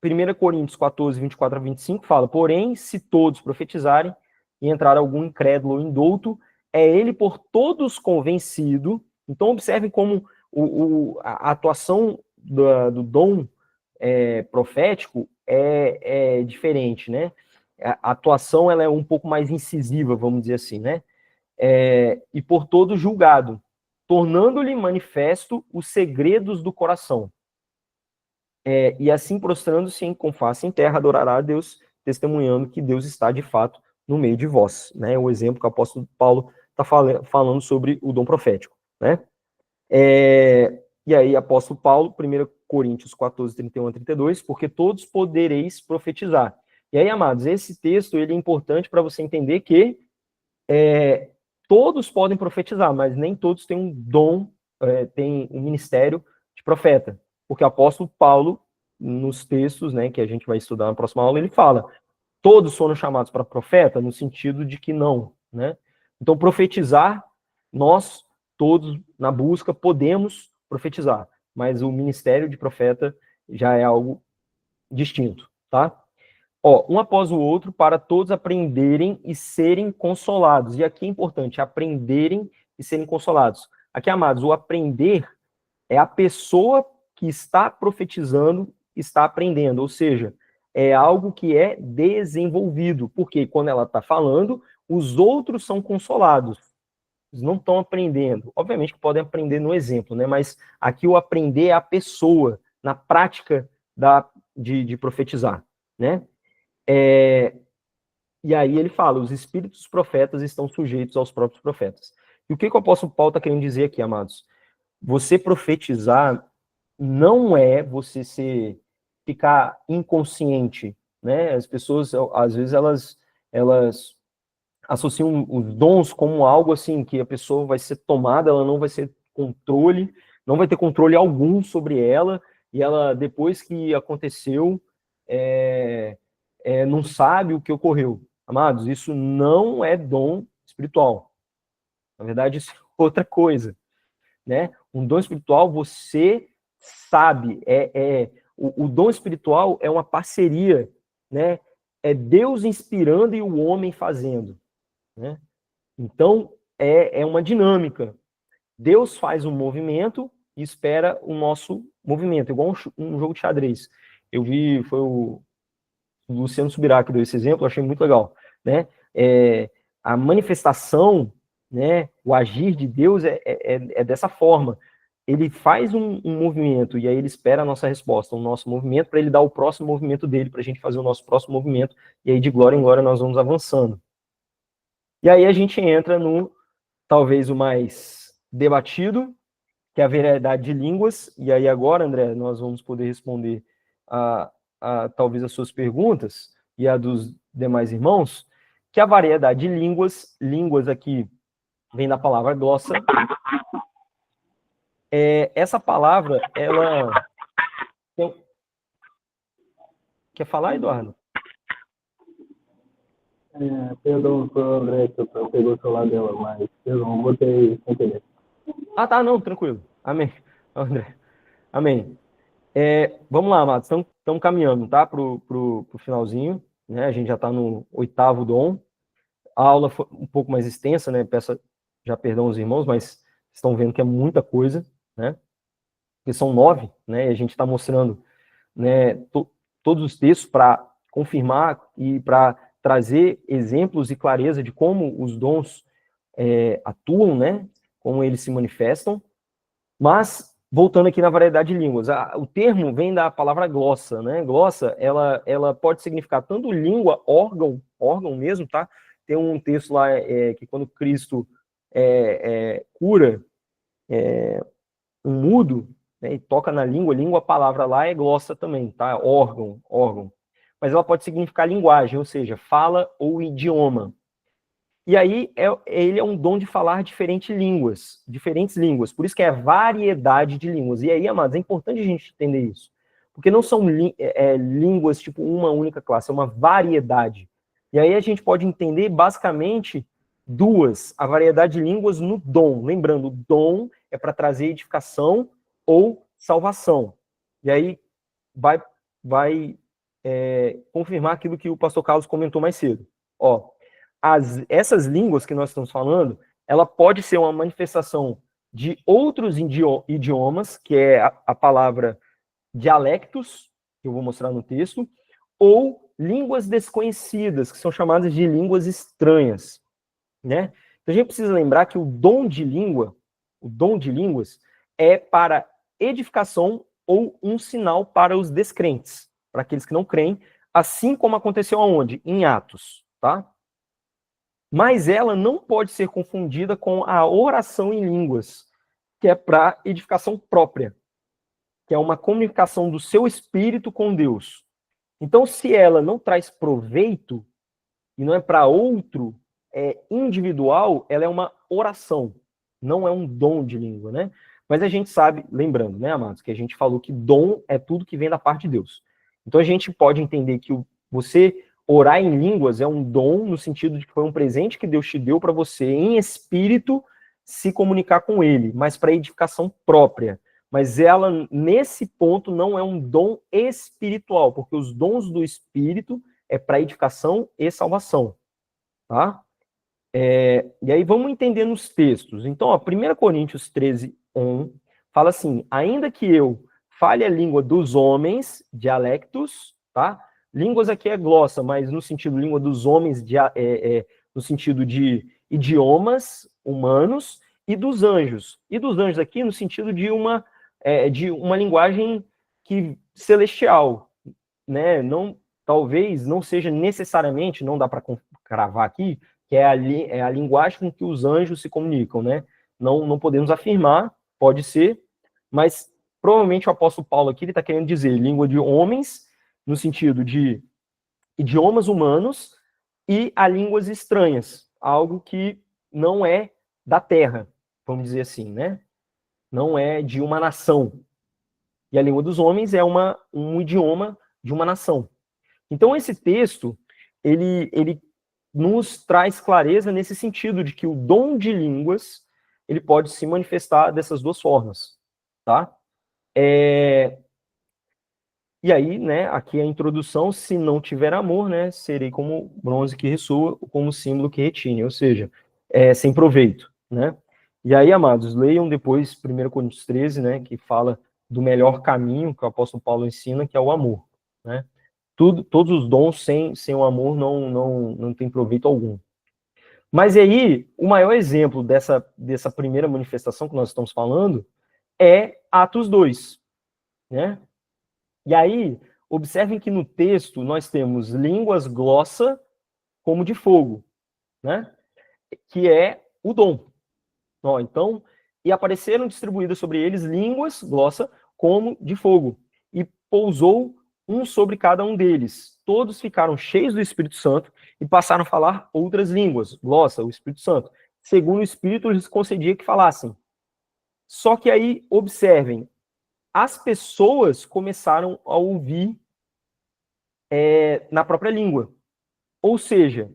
1 Coríntios 14, 24 a 25 fala: porém, se todos profetizarem e entrar algum incrédulo ou indouto, é ele por todos convencido. Então, observem como a atuação do dom profético é diferente, né? A atuação ela é um pouco mais incisiva, vamos dizer assim, né? E por todo julgado, tornando-lhe manifesto os segredos do coração. E assim, prostrando-se com face em terra, adorará a Deus, testemunhando que Deus está, de fato, no meio de vós. Né? O exemplo que o apóstolo Paulo está falando sobre o dom profético. Né? E aí, apóstolo Paulo, 1 Coríntios 14, 31 a 32, porque todos podereis profetizar. E aí, amados, esse texto ele é importante para você entender que todos podem profetizar, mas nem todos têm um dom, têm um ministério de profeta. Porque o apóstolo Paulo, nos textos, né, que a gente vai estudar na próxima aula, ele fala, todos foram chamados para profeta, no sentido de que não, né? Então, profetizar, nós, todos, na busca, podemos profetizar, mas o ministério de profeta já é algo distinto, tá? Um após o outro, para todos aprenderem e serem consolados. E aqui é importante, aprenderem e serem consolados. Aqui, amados, o aprender é a pessoa que está profetizando, está aprendendo, ou seja, é algo que é desenvolvido, porque quando ela está falando, os outros são consolados, eles não estão aprendendo. Obviamente que podem aprender no exemplo, né? Mas aqui o aprender é a pessoa, na prática de profetizar, né? E aí ele fala, os espíritos dos profetas estão sujeitos aos próprios profetas. E o que o apóstolo Paulo está querendo dizer aqui, amados? Você profetizar não é você ficar inconsciente, né? As pessoas, às vezes, elas associam os dons como algo assim, que a pessoa vai ser tomada, ela não vai ser controle, não vai ter controle algum sobre ela, e ela, depois que aconteceu, não sabe o que ocorreu. Amados, isso não é dom espiritual. Na verdade, isso é outra coisa, né? Um dom espiritual, você sabe, o dom espiritual é uma parceria, né? É Deus inspirando e o homem fazendo, né? Então, é uma dinâmica. Deus faz um movimento e espera o nosso movimento, igual um jogo de xadrez. Eu vi, foi o Luciano Subirá que deu esse exemplo, eu achei muito legal, né? A manifestação, né, o agir de Deus é dessa forma. Ele faz um movimento e aí ele espera a nossa resposta, o nosso movimento, para ele dar o próximo movimento dele, para a gente fazer o nosso próximo movimento, e aí de glória em glória nós vamos avançando. E aí a gente entra no, talvez, o mais debatido, que é a variedade de línguas, e aí agora, André, nós vamos poder responder talvez as suas perguntas, e a dos demais irmãos, que a variedade de línguas aqui vem da palavra glossa. Essa palavra, ela... Quer falar, Eduardo? Perdão, foi o André que pegou o celular dela, mas perdão, botei sem querer. Tá, não, tranquilo. Amém. André. Amém. Vamos lá, amados, estamos caminhando, tá, pro finalzinho, né, a gente já está no 8º dom, a aula foi um pouco mais extensa, né, peço já perdão aos irmãos, mas estão vendo que é muita coisa, né, porque são 9, né, e a gente está mostrando né, todos os textos para confirmar e para trazer exemplos e clareza de como os dons atuam, né, como eles se manifestam. Mas, voltando aqui na variedade de línguas, o termo vem da palavra glossa, né? Glossa, ela pode significar tanto língua, órgão mesmo, tá? Tem um texto lá que quando Cristo cura um mudo, né, e toca na língua, a palavra lá é glossa também, tá? Órgão. Mas ela pode significar linguagem, ou seja, fala ou idioma. E aí, ele é um dom de falar diferentes línguas. Por isso que é variedade de línguas. E aí, amados, é importante a gente entender isso. Porque não são línguas, tipo, uma única classe, é uma variedade. E aí a gente pode entender, basicamente, a variedade de línguas no dom. Lembrando, o dom é para trazer edificação ou salvação. E aí, vai confirmar aquilo que o pastor Carlos comentou mais cedo. Ó, essas línguas que nós estamos falando, ela pode ser uma manifestação de outros idiomas, que é a palavra dialectos, que eu vou mostrar no texto, ou línguas desconhecidas, que são chamadas de línguas estranhas, né? Então a gente precisa lembrar que o dom de línguas é para edificação ou um sinal para os descrentes, para aqueles que não creem, assim como aconteceu aonde? Em Atos, tá? Mas ela não pode ser confundida com a oração em línguas, que é para edificação própria, que é uma comunicação do seu espírito com Deus. Então, se ela não traz proveito, e não é para outro, individual, ela é uma oração, não é um dom de língua, né? Mas a gente sabe, lembrando, né, amados, que a gente falou que dom é tudo que vem da parte de Deus. Então, a gente pode entender que você orar em línguas é um dom, no sentido de que foi um presente que Deus te deu para você, em espírito, se comunicar com Ele, mas para edificação própria. Mas ela, nesse ponto, não é um dom espiritual, porque os dons do Espírito é para edificação e salvação. Tá? E aí vamos entender nos textos. Então, ó, 1 Coríntios 13:1 fala assim: ainda que eu fale a língua dos homens, dialectos, tá? Línguas aqui é glossa, mas no sentido língua dos homens, no sentido de idiomas humanos, e dos anjos. E dos anjos aqui no sentido de uma linguagem celestial, né? Talvez não seja necessariamente, não dá para cravar aqui, que é a linguagem com que os anjos se comunicam, né? Não podemos afirmar, pode ser, mas provavelmente o apóstolo Paulo aqui está querendo dizer língua de homens, no sentido de idiomas humanos, e a línguas estranhas, algo que não é da terra, vamos dizer assim, né? Não é de uma nação. E a língua dos homens é um idioma de uma nação. Então, esse texto, ele nos traz clareza nesse sentido de que o dom de línguas, ele pode se manifestar dessas duas formas, tá? E aí, né, aqui a introdução: se não tiver amor, né, serei como bronze que ressoa, como símbolo que retine, ou seja, sem proveito, né? E aí, amados, leiam depois 1 Coríntios 13, né, que fala do melhor caminho que o apóstolo Paulo ensina, que é o amor, né? Todos os dons sem o amor não tem proveito algum. Mas aí, o maior exemplo dessa primeira manifestação que nós estamos falando é Atos 2, né? E aí, observem que no texto nós temos línguas glossa como de fogo, né? Que é o dom. Ó, então, e apareceram distribuídas sobre eles línguas glossa como de fogo, e pousou um sobre cada um deles. Todos ficaram cheios do Espírito Santo e passaram a falar outras línguas, glossa, o Espírito Santo, segundo o Espírito lhes concedia que falassem. Só que aí, observem, as pessoas começaram a ouvir na própria língua. Ou seja,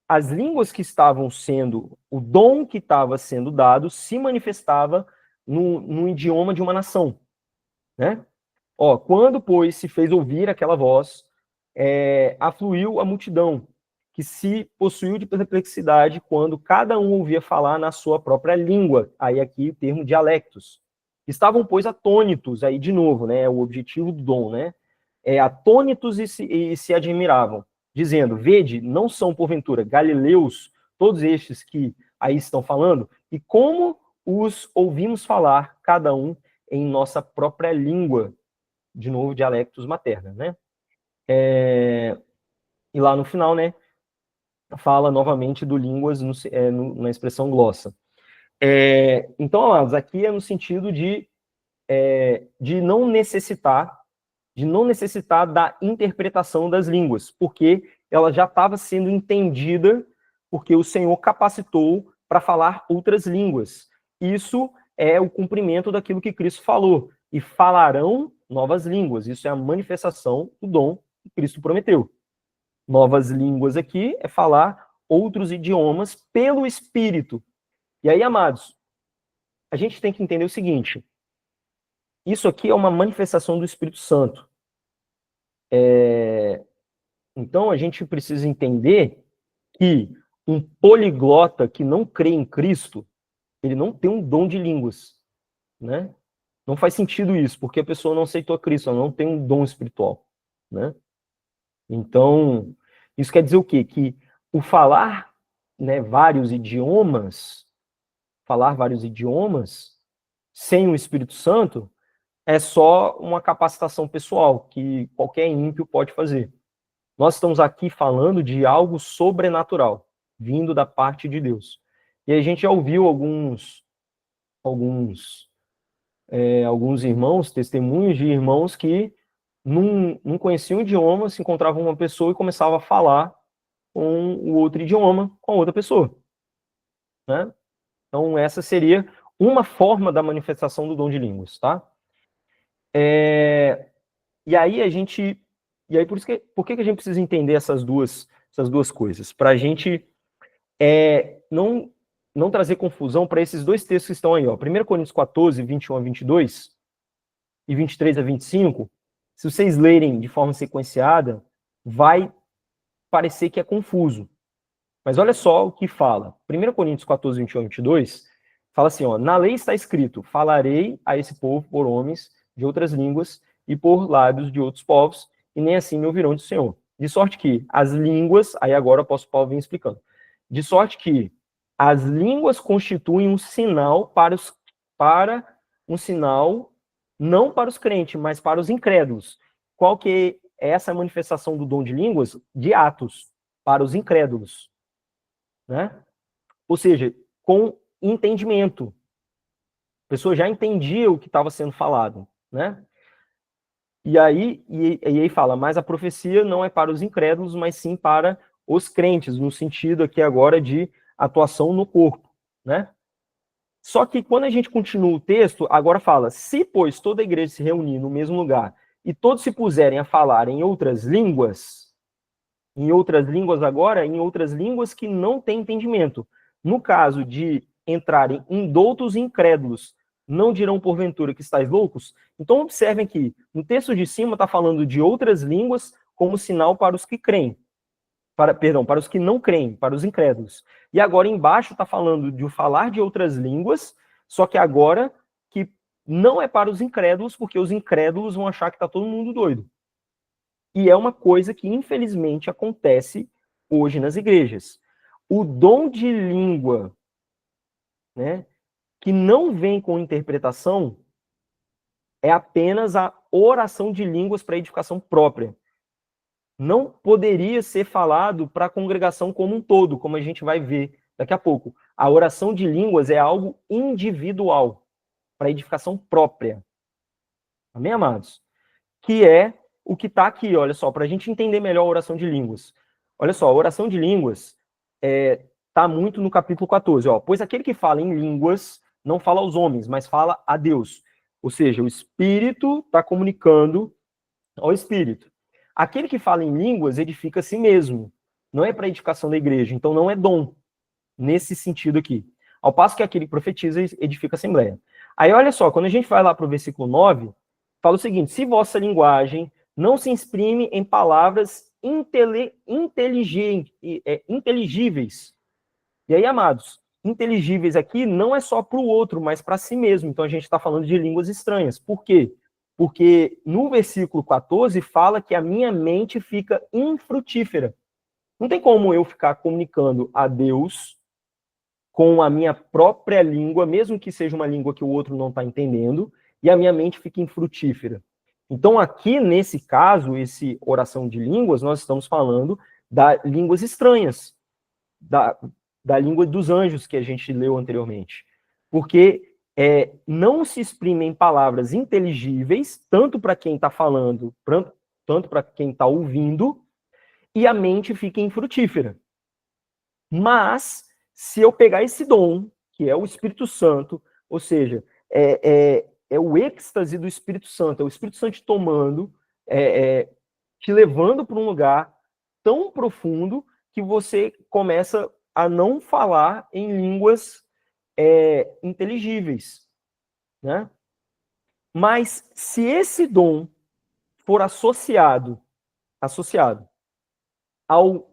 as línguas que estavam sendo, o dom que estava sendo dado, se manifestava no idioma de uma nação, né? Ó, quando, pois, se fez ouvir aquela voz, afluiu a multidão, que se possuiu de perplexidade quando cada um ouvia falar na sua própria língua. Aí aqui o termo dialectos. Estavam, pois, atônitos, aí de novo, né? O objetivo do dom, né? atônitos e se admiravam, dizendo, vede, não são porventura galileus, todos estes que aí estão falando, e como os ouvimos falar, cada um em nossa própria língua, de novo, dialectos materna, né? E lá no final, né, fala novamente do línguas na expressão glossa. Então, amados, aqui é no sentido de não necessitar da interpretação das línguas, porque ela já estava sendo entendida, porque o Senhor capacitou para falar outras línguas. Isso é o cumprimento daquilo que Cristo falou. E falarão novas línguas. Isso é a manifestação do dom que Cristo prometeu. Novas línguas aqui é falar outros idiomas pelo Espírito. E aí, amados, a gente tem que entender o seguinte. Isso aqui é uma manifestação do Espírito Santo. Então, a gente precisa entender que um poliglota que não crê em Cristo, ele não tem um dom de línguas, né? Não faz sentido isso, porque a pessoa não aceitou Cristo, ela não tem um dom espiritual, né? Então, isso quer dizer o quê? Que o falar, né, vários idiomas, sem o Espírito Santo, é só uma capacitação pessoal, que qualquer ímpio pode fazer. Nós estamos aqui falando de algo sobrenatural, vindo da parte de Deus. E a gente já ouviu alguns irmãos, testemunhos de irmãos que não conheciam o idioma, se encontravam uma pessoa e começava a falar com o outro idioma com a outra pessoa, né? Então, essa seria uma forma da manifestação do dom de línguas, tá? E aí por que a gente precisa entender essas duas coisas? Para a gente não trazer confusão para esses dois textos que estão aí, ó. 1 Coríntios 14, 21 a 22 e 23 a 25, se vocês lerem de forma sequenciada, vai parecer que é confuso. Mas olha só o que fala. 1 Coríntios 14, 21 a 22, fala assim, ó, na lei está escrito, falarei a esse povo por homens de outras línguas e por lábios de outros povos, e nem assim me ouvirão do Senhor. De sorte que as línguas, aí agora o apóstolo Paulo vem explicando, de sorte que as línguas constituem um sinal um sinal não para os crentes, mas para os incrédulos. Qual que é essa manifestação do dom de línguas? De Atos, para os incrédulos, né? Ou seja, com entendimento. A pessoa já entendia o que estava sendo falado, né? E aí fala, mas a profecia não é para os incrédulos, mas sim para os crentes, no sentido aqui agora de atuação no corpo, né? Só que quando a gente continua o texto, agora fala, se, pois, toda a igreja se reunir no mesmo lugar e todos se puserem a falar em outras línguas agora, em outras línguas que não têm entendimento. No caso de entrarem em doutos incrédulos, não dirão porventura que estáis loucos? Então observem que no texto de cima está falando de outras línguas como sinal para os que creem. Para os que não creem, para os incrédulos. E agora embaixo está falando de falar de outras línguas, só que agora que não é para os incrédulos, porque os incrédulos vão achar que está todo mundo doido. E é uma coisa que, infelizmente, acontece hoje nas igrejas. O dom de língua, né, que não vem com interpretação, é apenas a oração de línguas para edificação própria. Não poderia ser falado para a congregação como um todo, como a gente vai ver daqui a pouco. A oração de línguas é algo individual, para edificação própria. Amém, amados? Que é o que está aqui, olha só, para a gente entender melhor a oração de línguas. Olha só, a oração de línguas está muito no capítulo 14, ó. Pois aquele que fala em línguas não fala aos homens, mas fala a Deus. Ou seja, o Espírito está comunicando ao Espírito. Aquele que fala em línguas edifica a si mesmo. Não é para edificação da igreja, então não é dom, nesse sentido aqui. Ao passo que aquele que profetiza edifica a assembleia. Aí olha só, quando a gente vai lá para o versículo 9, fala o seguinte, se vossa linguagem não se exprime em palavras inteligíveis. E aí, amados, inteligíveis aqui não é só para o outro, mas para si mesmo. Então a gente está falando de línguas estranhas. Por quê? Porque no versículo 14 fala que a minha mente fica infrutífera. Não tem como eu ficar comunicando a Deus com a minha própria língua, mesmo que seja uma língua que o outro não está entendendo, e a minha mente fica infrutífera. Então, aqui, nesse caso, esse oração de línguas, nós estamos falando das línguas estranhas, da língua dos anjos que a gente leu anteriormente. Porque não se exprimem palavras inteligíveis, tanto para quem está falando, tanto para quem está ouvindo, e a mente fica infrutífera. Mas, se eu pegar esse dom, que é o Espírito Santo, ou seja, é o êxtase do Espírito Santo, é o Espírito Santo te tomando, te levando para um lugar tão profundo que você começa a não falar em línguas inteligíveis, né? Mas se esse dom for associado ao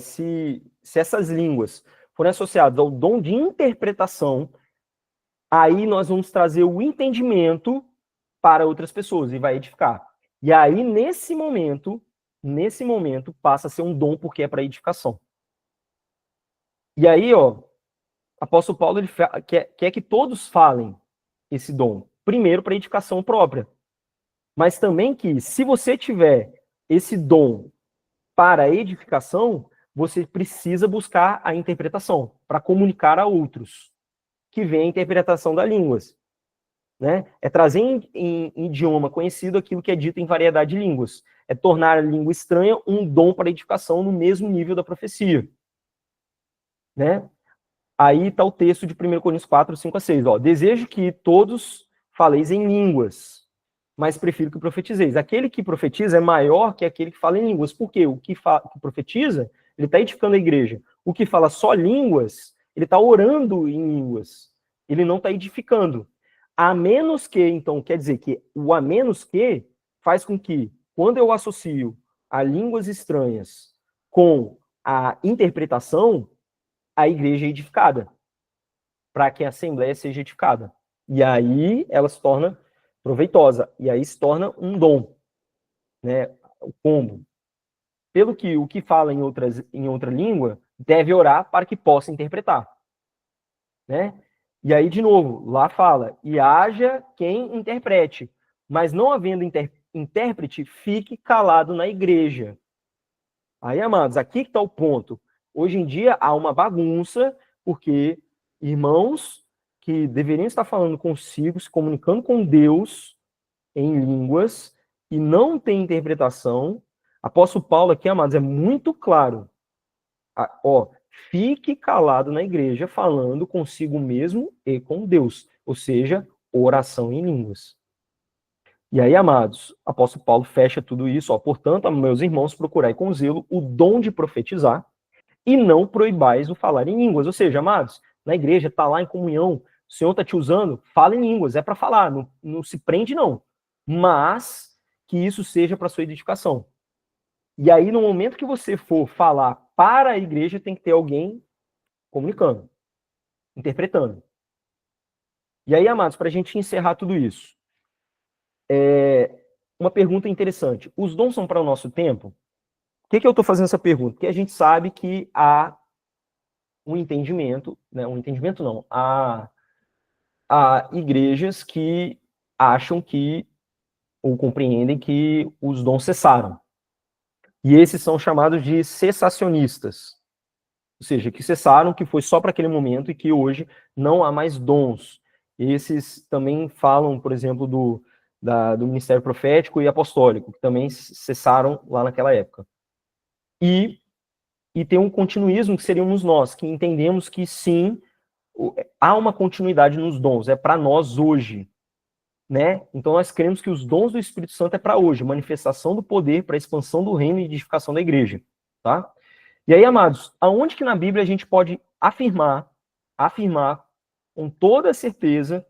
se essas línguas forem associadas ao dom de interpretação, aí nós vamos trazer o entendimento para outras pessoas e vai edificar. E aí, nesse momento, passa a ser um dom porque é para edificação. E aí, apóstolo Paulo ele quer que todos falem esse dom. Primeiro, para edificação própria. Mas também que, se você tiver esse dom para a edificação, você precisa buscar a interpretação para comunicar a outros, que vem a interpretação das línguas. Né? É trazer em idioma conhecido aquilo que é dito em variedade de línguas. É tornar a língua estranha um dom para a edificação no mesmo nível da profecia. Né? Aí está o texto de 1 Coríntios 4, 5 a 6. Desejo que todos faleis em línguas, mas prefiro que profetizeis. Aquele que profetiza é maior que aquele que fala em línguas. Por quê? O que profetiza, ele está edificando a igreja. O que fala só línguas, ele está orando em línguas. Ele não está edificando. A menos que, então, quer dizer que o a menos que faz com que, quando eu associo a línguas estranhas com a interpretação, a igreja é edificada. Para que a assembleia seja edificada. E aí ela se torna proveitosa, e aí se torna um dom, né, o combo. Pelo que o que fala em outra língua deve orar para que possa interpretar, né? E aí, de novo, lá fala, e haja quem interprete, mas não havendo intérprete, fique calado na igreja. Aí, amados, aqui que está o ponto. Hoje em dia há uma bagunça, porque irmãos que deveriam estar falando consigo, se comunicando com Deus em línguas, e não tem interpretação. Apóstolo Paulo aqui, amados, é muito claro. Fique calado na igreja, falando consigo mesmo e com Deus. Ou seja, oração em línguas. E aí, amados, apóstolo Paulo fecha tudo isso. Portanto, meus irmãos, procurai com zelo o dom de profetizar e não proibais o falar em línguas. Ou seja, amados, na igreja, está lá em comunhão, o Senhor está te usando, fala em línguas, é para falar, não se prende não. Mas que isso seja para sua edificação. E aí, no momento que você for falar para a igreja, tem que ter alguém comunicando, interpretando. E aí, amados, para a gente encerrar tudo isso, uma pergunta interessante. Os dons são para o nosso tempo? Por que eu estou fazendo essa pergunta? Porque a gente sabe que há um entendimento, né? Há igrejas que acham que, ou compreendem que os dons cessaram. E esses são chamados de cessacionistas. Ou seja, que cessaram, que foi só para aquele momento e que hoje não há mais dons. Esses também falam, por exemplo, do ministério profético e apostólico, que também cessaram lá naquela época. E tem um continuismo que seríamos nós, que entendemos que sim, há uma continuidade nos dons, é para nós hoje, né? Então nós cremos que os dons do Espírito Santo é para hoje, manifestação do poder para a expansão do reino e edificação da igreja, tá? E aí, amados, aonde que na Bíblia a gente pode afirmar com toda certeza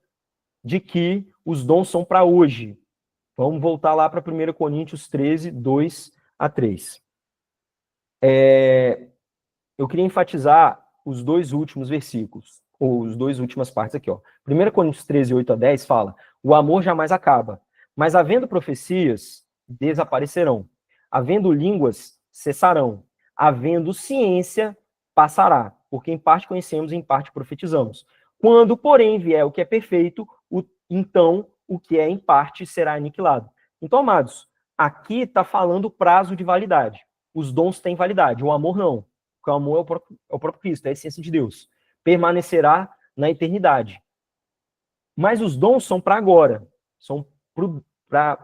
de que os dons são para hoje? Vamos voltar lá para 1 Coríntios 13, 2 a 3. Eu queria enfatizar os dois últimos versículos, ou as duas últimas partes aqui, 1 Coríntios 13, 8 a 10 fala: o amor jamais acaba, Mas havendo profecias, desaparecerão. Havendo línguas, cessarão. Havendo ciência, passará. Porque em parte conhecemos e em parte profetizamos. Quando, porém, vier o que é perfeito, então o que é em parte será aniquilado. Então, amados, aqui está falando prazo de validade. Os dons têm validade, o amor não. Porque o amor é o próprio Cristo, é a essência de Deus. Permanecerá na eternidade. Mas os dons são para agora. São para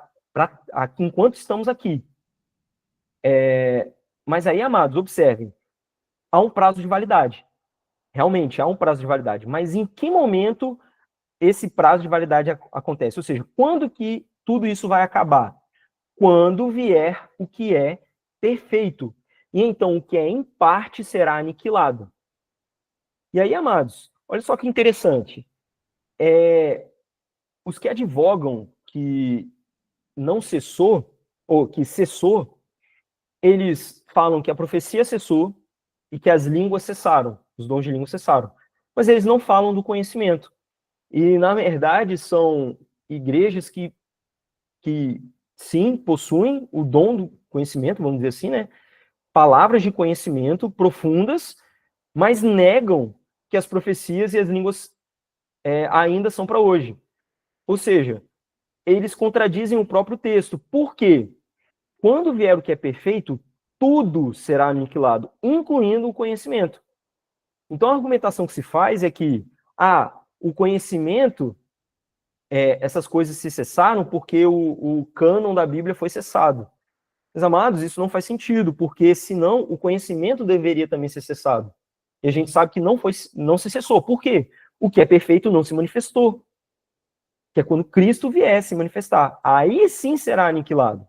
enquanto estamos aqui. Mas aí, amados, observem. Há um prazo de validade. Realmente, há um prazo de validade. Mas em que momento esse prazo de validade acontece? Ou seja, quando que tudo isso vai acabar? Quando vier o que é perfeito. E então o que é em parte será aniquilado. E aí, amados, olha só que interessante. Os que advogam que não cessou, ou que cessou, eles falam que a profecia cessou e que as línguas cessaram, os dons de língua cessaram. Mas eles não falam do conhecimento. E, na verdade, são igrejas que sim, possuem o dom do conhecimento, vamos dizer assim, né? Palavras de conhecimento profundas, mas negam que as profecias e as línguas ainda são para hoje. Ou seja, eles contradizem o próprio texto. Por quê? Quando vier o que é perfeito, tudo será aniquilado, incluindo o conhecimento. Então, a argumentação que se faz é que o conhecimento, essas coisas se cessaram porque o cânon da Bíblia foi cessado. Meus amados, isso não faz sentido, porque senão o conhecimento deveria também ser cessado. E a gente sabe que não se cessou. Por quê? O que é perfeito não se manifestou. Que é quando Cristo vier se manifestar. Aí sim será aniquilado.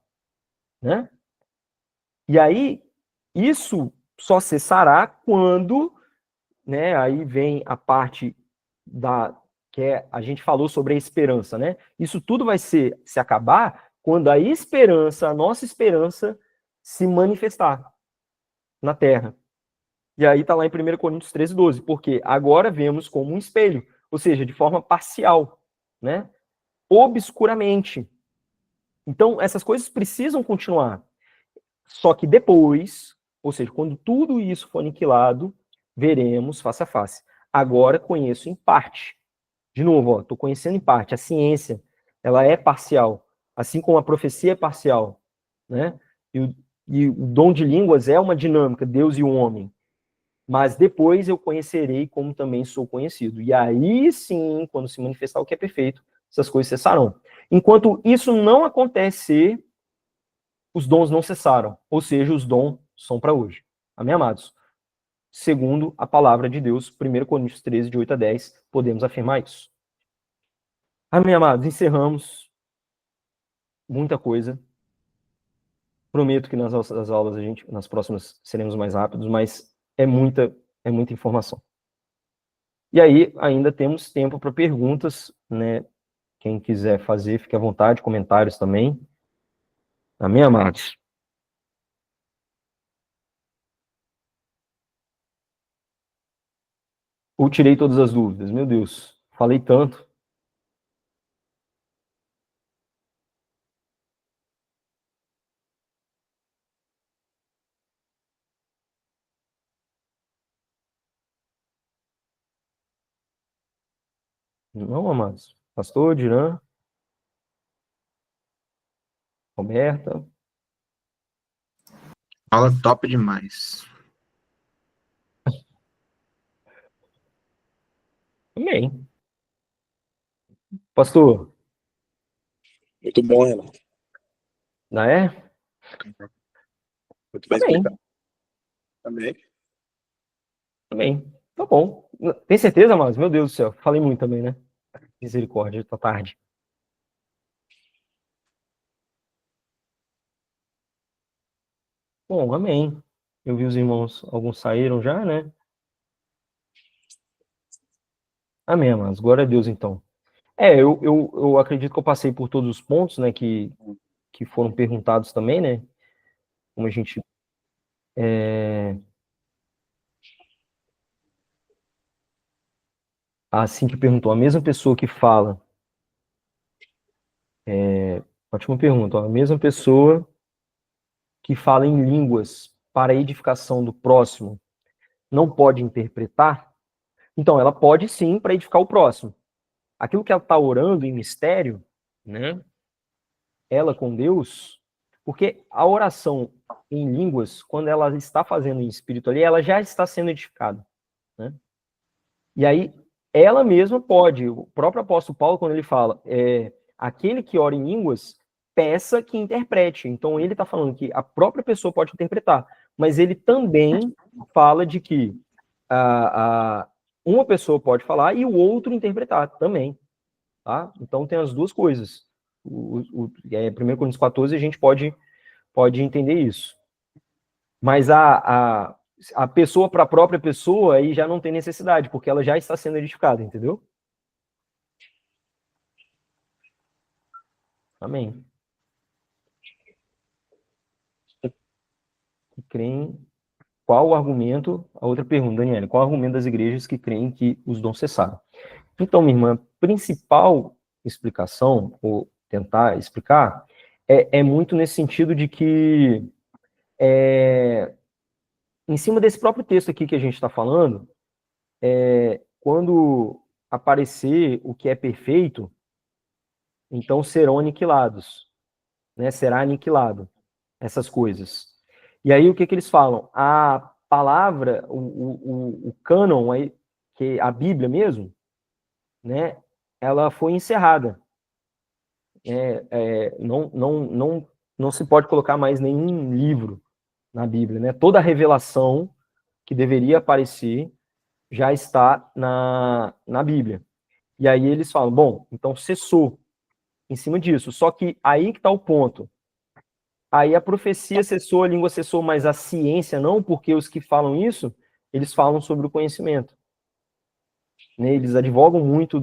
Né? E aí, isso só cessará quando, né, aí vem a parte a gente falou sobre a esperança, né? Isso tudo vai se acabar quando a esperança, a nossa esperança, se manifestar na Terra. E aí está lá em 1 Coríntios 13:12, porque agora vemos como um espelho, ou seja, de forma parcial, né? Obscuramente. Então, essas coisas precisam continuar. Só que depois, ou seja, quando tudo isso for aniquilado, veremos face a face. Agora conheço em parte. De novo, estou conhecendo em parte. A ciência, ela é parcial, assim como a profecia é parcial, né? E o dom de línguas é uma dinâmica, Deus e o homem. Mas depois eu conhecerei como também sou conhecido. E aí sim, quando se manifestar o que é perfeito, essas coisas cessarão. Enquanto isso não acontecer, os dons não cessaram. Ou seja, os dons são para hoje. Amém, amados? Segundo a palavra de Deus, 1 Coríntios 13, de 8 a 10, podemos afirmar isso. Amém, amados? Encerramos. Muita coisa. Prometo que nas nossas aulas, nas próximas, seremos mais rápidos, mas é muita informação. E aí, ainda temos tempo para perguntas, né? Quem quiser fazer, fique à vontade, comentários também. Amém, amados? Ou tirei todas as dúvidas? Meu Deus, falei tanto. Não, amados. Pastor, Diran, Roberta. Aula top demais. Amém. Pastor, Muito bom, Renato. não é? Muito bem Amém. explicado. Também. Amém. Tá bom. Tem certeza, amados? Meu Deus do céu. Falei muito também, né? Misericórdia, tá tarde. Bom, amém. Eu vi os irmãos, alguns saíram já, né? Amém, amados. Glória a Deus, então. Eu acredito que eu passei por todos os pontos, né, que foram perguntados também, né? Como a gente... Assim que perguntou, a mesma pessoa que fala Ótima pergunta. Ó. A mesma pessoa que fala em línguas para a edificação do próximo não pode interpretar? Então, ela pode sim para edificar o próximo. Aquilo que ela está orando em mistério, né? Ela com Deus, porque a oração em línguas, quando ela está fazendo em espírito ali, ela já está sendo edificada, né? E aí, ela mesma pode, o próprio apóstolo Paulo, quando ele fala, aquele que ora em línguas, peça que interprete. Então, ele está falando que a própria pessoa pode interpretar, mas ele também fala de que uma pessoa pode falar e o outro interpretar também, tá? Então, tem as duas coisas. 1 Coríntios 14, a gente pode entender isso. Mas a pessoa para a própria pessoa, aí já não tem necessidade, porque ela já está sendo edificada, entendeu? Amém. Que creem. Qual o argumento? A outra pergunta, Daniela. Qual o argumento das igrejas que creem que os dons cessaram? Então, minha irmã, a principal explicação, ou tentar explicar, é muito nesse sentido de que, em cima desse próprio texto aqui que a gente está falando, quando aparecer o que é perfeito, então serão aniquilados, né? Será aniquilado essas coisas. E aí o que eles falam? A palavra, o cânon, que a Bíblia mesmo, né? Ela foi encerrada. Não se pode colocar mais nenhum livro na Bíblia, né? Toda a revelação que deveria aparecer já está na Bíblia. E aí eles falam, bom, então cessou em cima disso. Só que aí que está o ponto. Aí a profecia cessou, a língua cessou, mas a ciência não, porque os que falam isso, eles falam sobre o conhecimento. Né? Eles advogam muito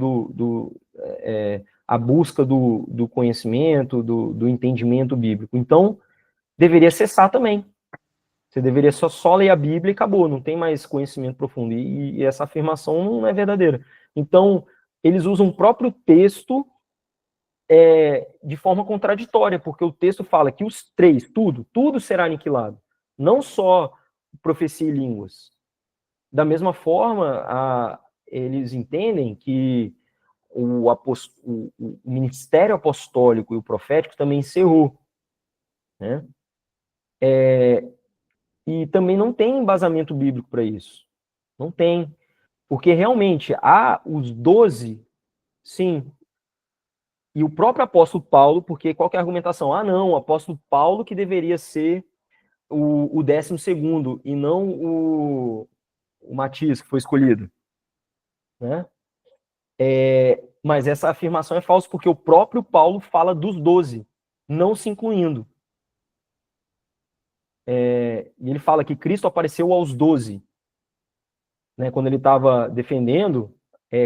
a busca do conhecimento, do entendimento bíblico. Então, deveria cessar também. Você deveria só ler a Bíblia e acabou, não tem mais conhecimento profundo. E essa afirmação não é verdadeira. Então, eles usam o próprio texto de forma contraditória, porque o texto fala que os três, tudo será aniquilado. Não só profecia e línguas. Da mesma forma, eles entendem que o ministério apostólico e o profético também encerrou. Né? E também não tem embasamento bíblico para isso. Não tem. Porque realmente há os 12, sim. E o próprio apóstolo Paulo, porque qual que é a argumentação? Não, o apóstolo Paulo que deveria ser o 12º e não o Matias, que foi escolhido. Né? Mas essa afirmação é falsa porque o próprio Paulo fala dos 12, não se incluindo. E ele fala que Cristo apareceu aos 12. Né, quando ele estava defendendo,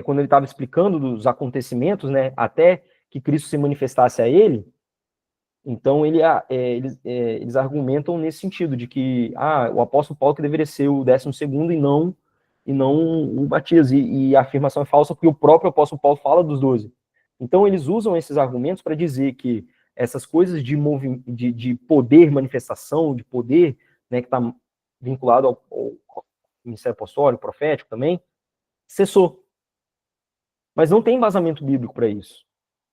quando ele estava explicando dos acontecimentos, né, até que Cristo se manifestasse a ele, então eles argumentam nesse sentido, de que o apóstolo Paulo que deveria ser o 12º e não o Matias, e a afirmação é falsa porque o próprio apóstolo Paulo fala dos 12. Então eles usam esses argumentos para dizer que essas coisas de poder, manifestação, de poder, né, que está vinculado ao ministério apostólico, profético também, cessou. Mas não tem embasamento bíblico para isso.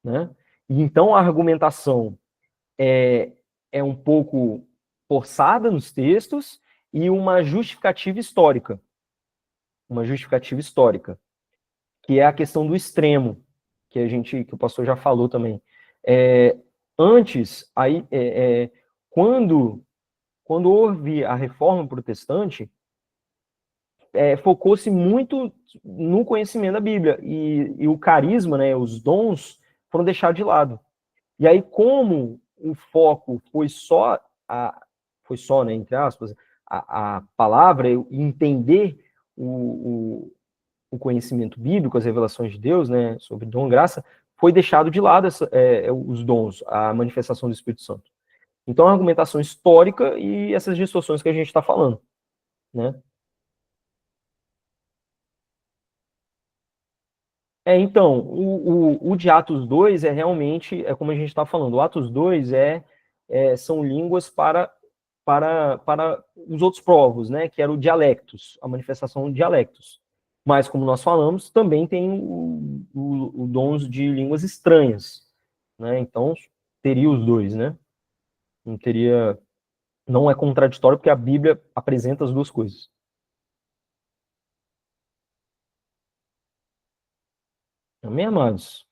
Né? E então a argumentação é um pouco forçada nos textos e uma justificativa histórica. Uma justificativa histórica, que é a questão do extremo, que o pastor já falou também. Antes, quando houve a reforma protestante, focou-se muito no conhecimento da Bíblia, e o carisma, né, os dons, foram deixados de lado. E aí, como o foco foi só, né, entre aspas, a palavra, e entender o conhecimento bíblico, as revelações de Deus, né, sobre dom e graça, foi deixado de lado os dons, a manifestação do Espírito Santo. Então, a argumentação histórica e essas distorções que a gente está falando, né? Então, o de Atos 2 é realmente, é como a gente está falando, o Atos 2 são línguas para os outros povos, né, que era o dialectos, a manifestação de dialectos. Mas, como nós falamos, também tem o dons de línguas estranhas, né, então teria os dois, né, não é contraditório, porque a Bíblia apresenta as duas coisas. Amém, amados?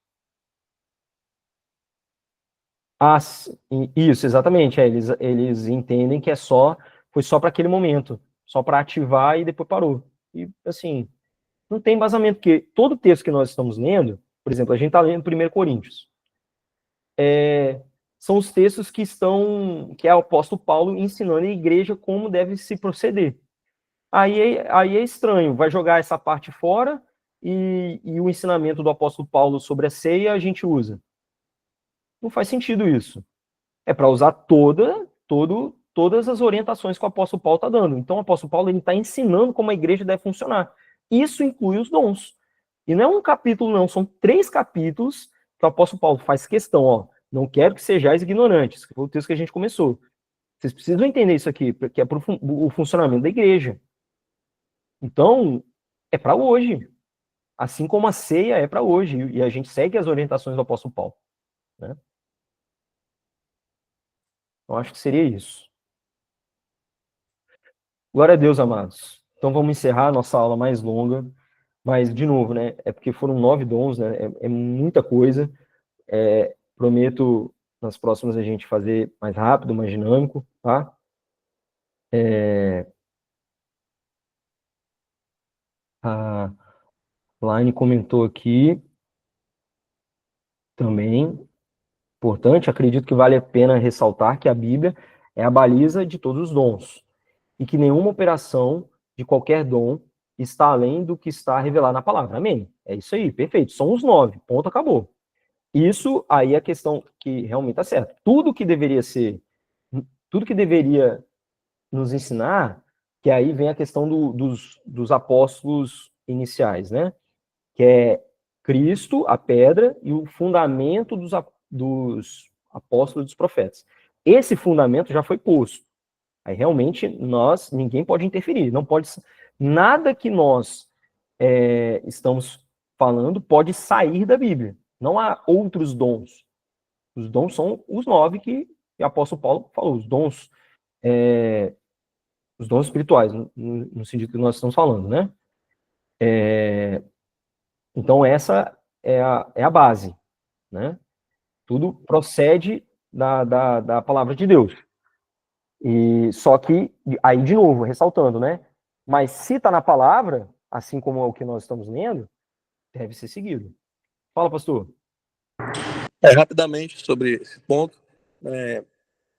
Isso, exatamente. Eles entendem que foi só para aquele momento, só para ativar e depois parou. E, assim, não tem embasamento, porque todo texto que nós estamos lendo, por exemplo, a gente está lendo 1 Coríntios, são os textos que é o apóstolo Paulo ensinando a igreja como deve se proceder. Aí é estranho, vai jogar essa parte fora e o ensinamento do apóstolo Paulo sobre a ceia a gente usa. Não faz sentido isso. É para usar todas as orientações que o apóstolo Paulo está dando. Então, o apóstolo Paulo está ensinando como a igreja deve funcionar. Isso inclui os dons. E não é um capítulo, não, são 3 capítulos que o apóstolo Paulo faz questão, ó. Não quero que sejais ignorantes, que foi o texto que a gente começou. Vocês precisam entender isso aqui, porque é para o funcionamento da igreja. Então, é para hoje. Assim como a ceia é para hoje. E a gente segue as orientações do apóstolo Paulo, né? Eu acho que seria isso. Glória a Deus, amados. Então vamos encerrar a nossa aula mais longa, mas, de novo, né, é porque foram 9 dons, né, é muita coisa. Prometo, nas próximas, a gente fazer mais rápido, mais dinâmico, tá? A Laine comentou aqui também, importante, acredito que vale a pena ressaltar que a Bíblia é a baliza de todos os dons, e que nenhuma operação de qualquer dom está além do que está revelado na palavra. Amém? É isso aí, perfeito. São os 9, ponto, acabou. Isso aí é a questão que realmente está certa. Tudo que deveria nos ensinar, que aí vem a questão dos apóstolos iniciais, né? Que é Cristo, a pedra, e o fundamento dos apóstolos e dos profetas. Esse fundamento já foi posto. Aí realmente ninguém pode interferir, não pode, nada que nós estamos falando pode sair da Bíblia. Não há outros dons. Os dons são os 9 que o apóstolo Paulo falou, os dons espirituais, no sentido que nós estamos falando, né? Então essa é a base, né? Tudo procede da palavra de Deus. E só que, aí de novo, ressaltando, né? Mas se está na palavra, assim como é o que nós estamos lendo, deve ser seguido. Fala, pastor. Rapidamente sobre esse ponto,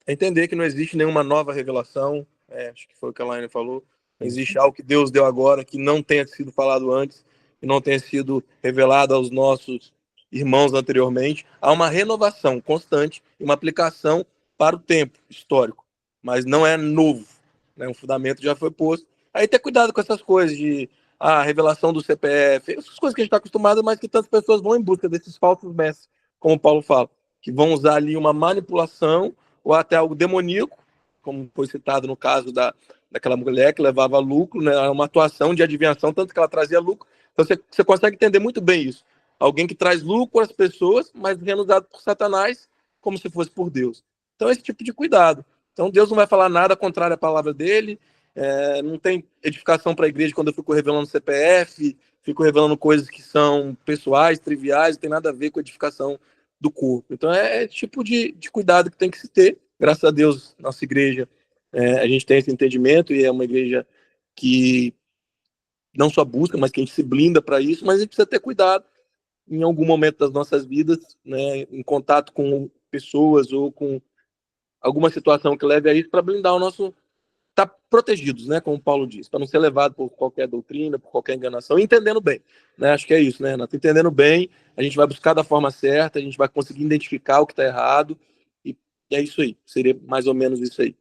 entender que não existe nenhuma nova revelação, acho que foi o que a Laine falou, não existe algo que Deus deu agora que não tenha sido falado antes, que não tenha sido revelado aos nossos irmãos anteriormente. Há uma renovação constante e uma aplicação para o tempo histórico, mas não é novo, né? Um fundamento já foi posto. Aí ter cuidado com essas coisas de revelação do CPF, essas coisas que a gente está acostumado, mas que tantas pessoas vão em busca desses falsos mestres, como Paulo fala, que vão usar ali uma manipulação ou até algo demoníaco, como foi citado no caso daquela mulher que levava lucro, né? Uma atuação de adivinhação, tanto que ela trazia lucro. Então você consegue entender muito bem isso. Alguém que traz lucro às pessoas, mas sendo usado por Satanás como se fosse por Deus. Então esse tipo de cuidado. Então Deus não vai falar nada contrário à palavra dele, não tem edificação para a igreja quando eu fico revelando CPF, fico revelando coisas que são pessoais, triviais, não tem nada a ver com a edificação do corpo. Então é tipo de cuidado que tem que se ter. Graças a Deus, nossa igreja, a gente tem esse entendimento e é uma igreja que não só busca, mas que a gente se blinda para isso, mas a gente precisa ter cuidado em algum momento das nossas vidas, né, em contato com pessoas ou com alguma situação que leve a isso, para blindar o nosso... Estar protegidos, né, como Paulo diz, para não ser levado por qualquer doutrina, por qualquer enganação, entendendo bem, né? Acho que é isso, né, Renato? Entendendo bem, a gente vai buscar da forma certa, a gente vai conseguir identificar o que está errado, e é isso aí, seria mais ou menos isso aí.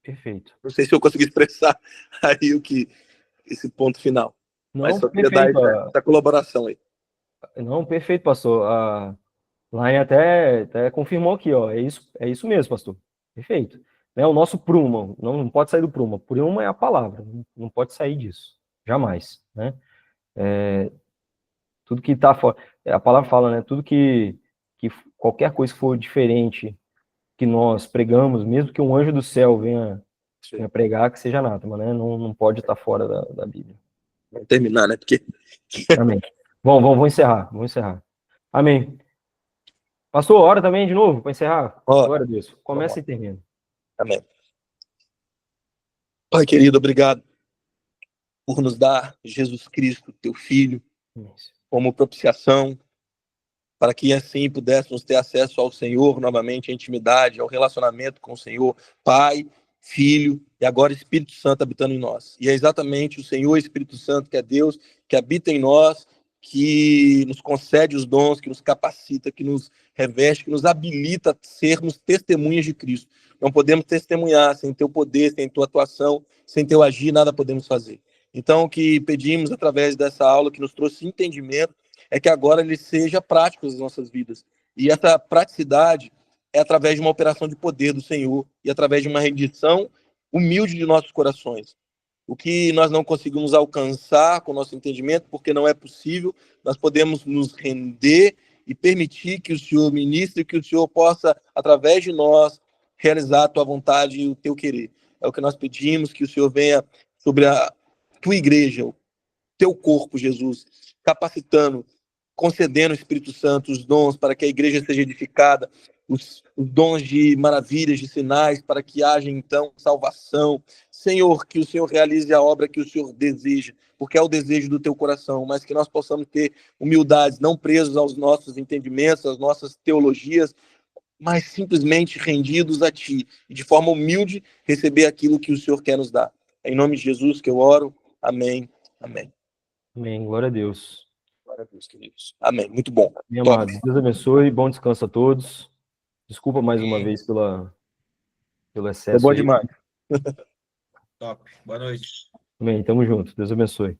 Perfeito. Não sei se eu consegui expressar aí esse ponto final, Não, mas só queria dar essa colaboração aí. Não, perfeito, pastor. A Laine até confirmou aqui, ó. É isso mesmo, pastor. Perfeito. Né, o nosso pruma, não pode sair do pruma. Pruma é a palavra, não pode sair disso. Jamais, né? Tudo que está fora. A palavra fala, né? Tudo que qualquer coisa que for diferente que nós pregamos, mesmo que um anjo do céu venha pregar, que seja anátema, né? Não pode estar fora da Bíblia. Vamos terminar, né? Porque Amém. Bom, vamos encerrar. Vamos encerrar. Amém. Pastor, hora também de novo para encerrar? Ó, Glória a Deus. Começa e termina. amém. Pai querido, obrigado por nos dar Jesus Cristo, teu Filho, como propiciação, para que assim pudéssemos ter acesso ao Senhor novamente, à intimidade, ao relacionamento com o Senhor, Pai, Filho e agora Espírito Santo habitando em nós. E é exatamente o Senhor Espírito Santo, que é Deus, que habita em nós, que nos concede os dons, que nos capacita, que nos reveste, que nos habilita a sermos testemunhas de Cristo. Não podemos testemunhar sem teu poder, sem tua atuação, sem teu agir, nada podemos fazer. Então, o que pedimos através dessa aula, que nos trouxe entendimento, é que agora ele seja prático nas nossas vidas. E essa praticidade é através de uma operação de poder do Senhor e através de uma rendição humilde de nossos corações. O que nós não conseguimos alcançar com o nosso entendimento, porque não é possível, nós podemos nos render e permitir que o Senhor ministre, que o Senhor possa, através de nós, realizar a tua vontade e o teu querer. É o que nós pedimos, que o Senhor venha sobre a tua igreja, o teu corpo, Jesus, capacitando, concedendo o Espírito Santo, os dons para que a igreja seja edificada, os dons de maravilhas, de sinais, para que haja, então, salvação. Senhor, que o Senhor realize a obra que o Senhor deseja, porque é o desejo do teu coração, mas que nós possamos ter humildade, não presos aos nossos entendimentos, às nossas teologias, mas simplesmente rendidos a Ti, e de forma humilde receber aquilo que o Senhor quer nos dar. É em nome de Jesus que eu oro. Amém. Amém. Amém. Glória a Deus. Glória a Deus, queridos. Amém. Muito bom. Meu Top. amado, Deus abençoe, bom descanso a todos. Desculpa mais uma vez pelo excesso. Foi bom aí. demais. Top. Boa noite. Amém. Tamo junto. Deus abençoe.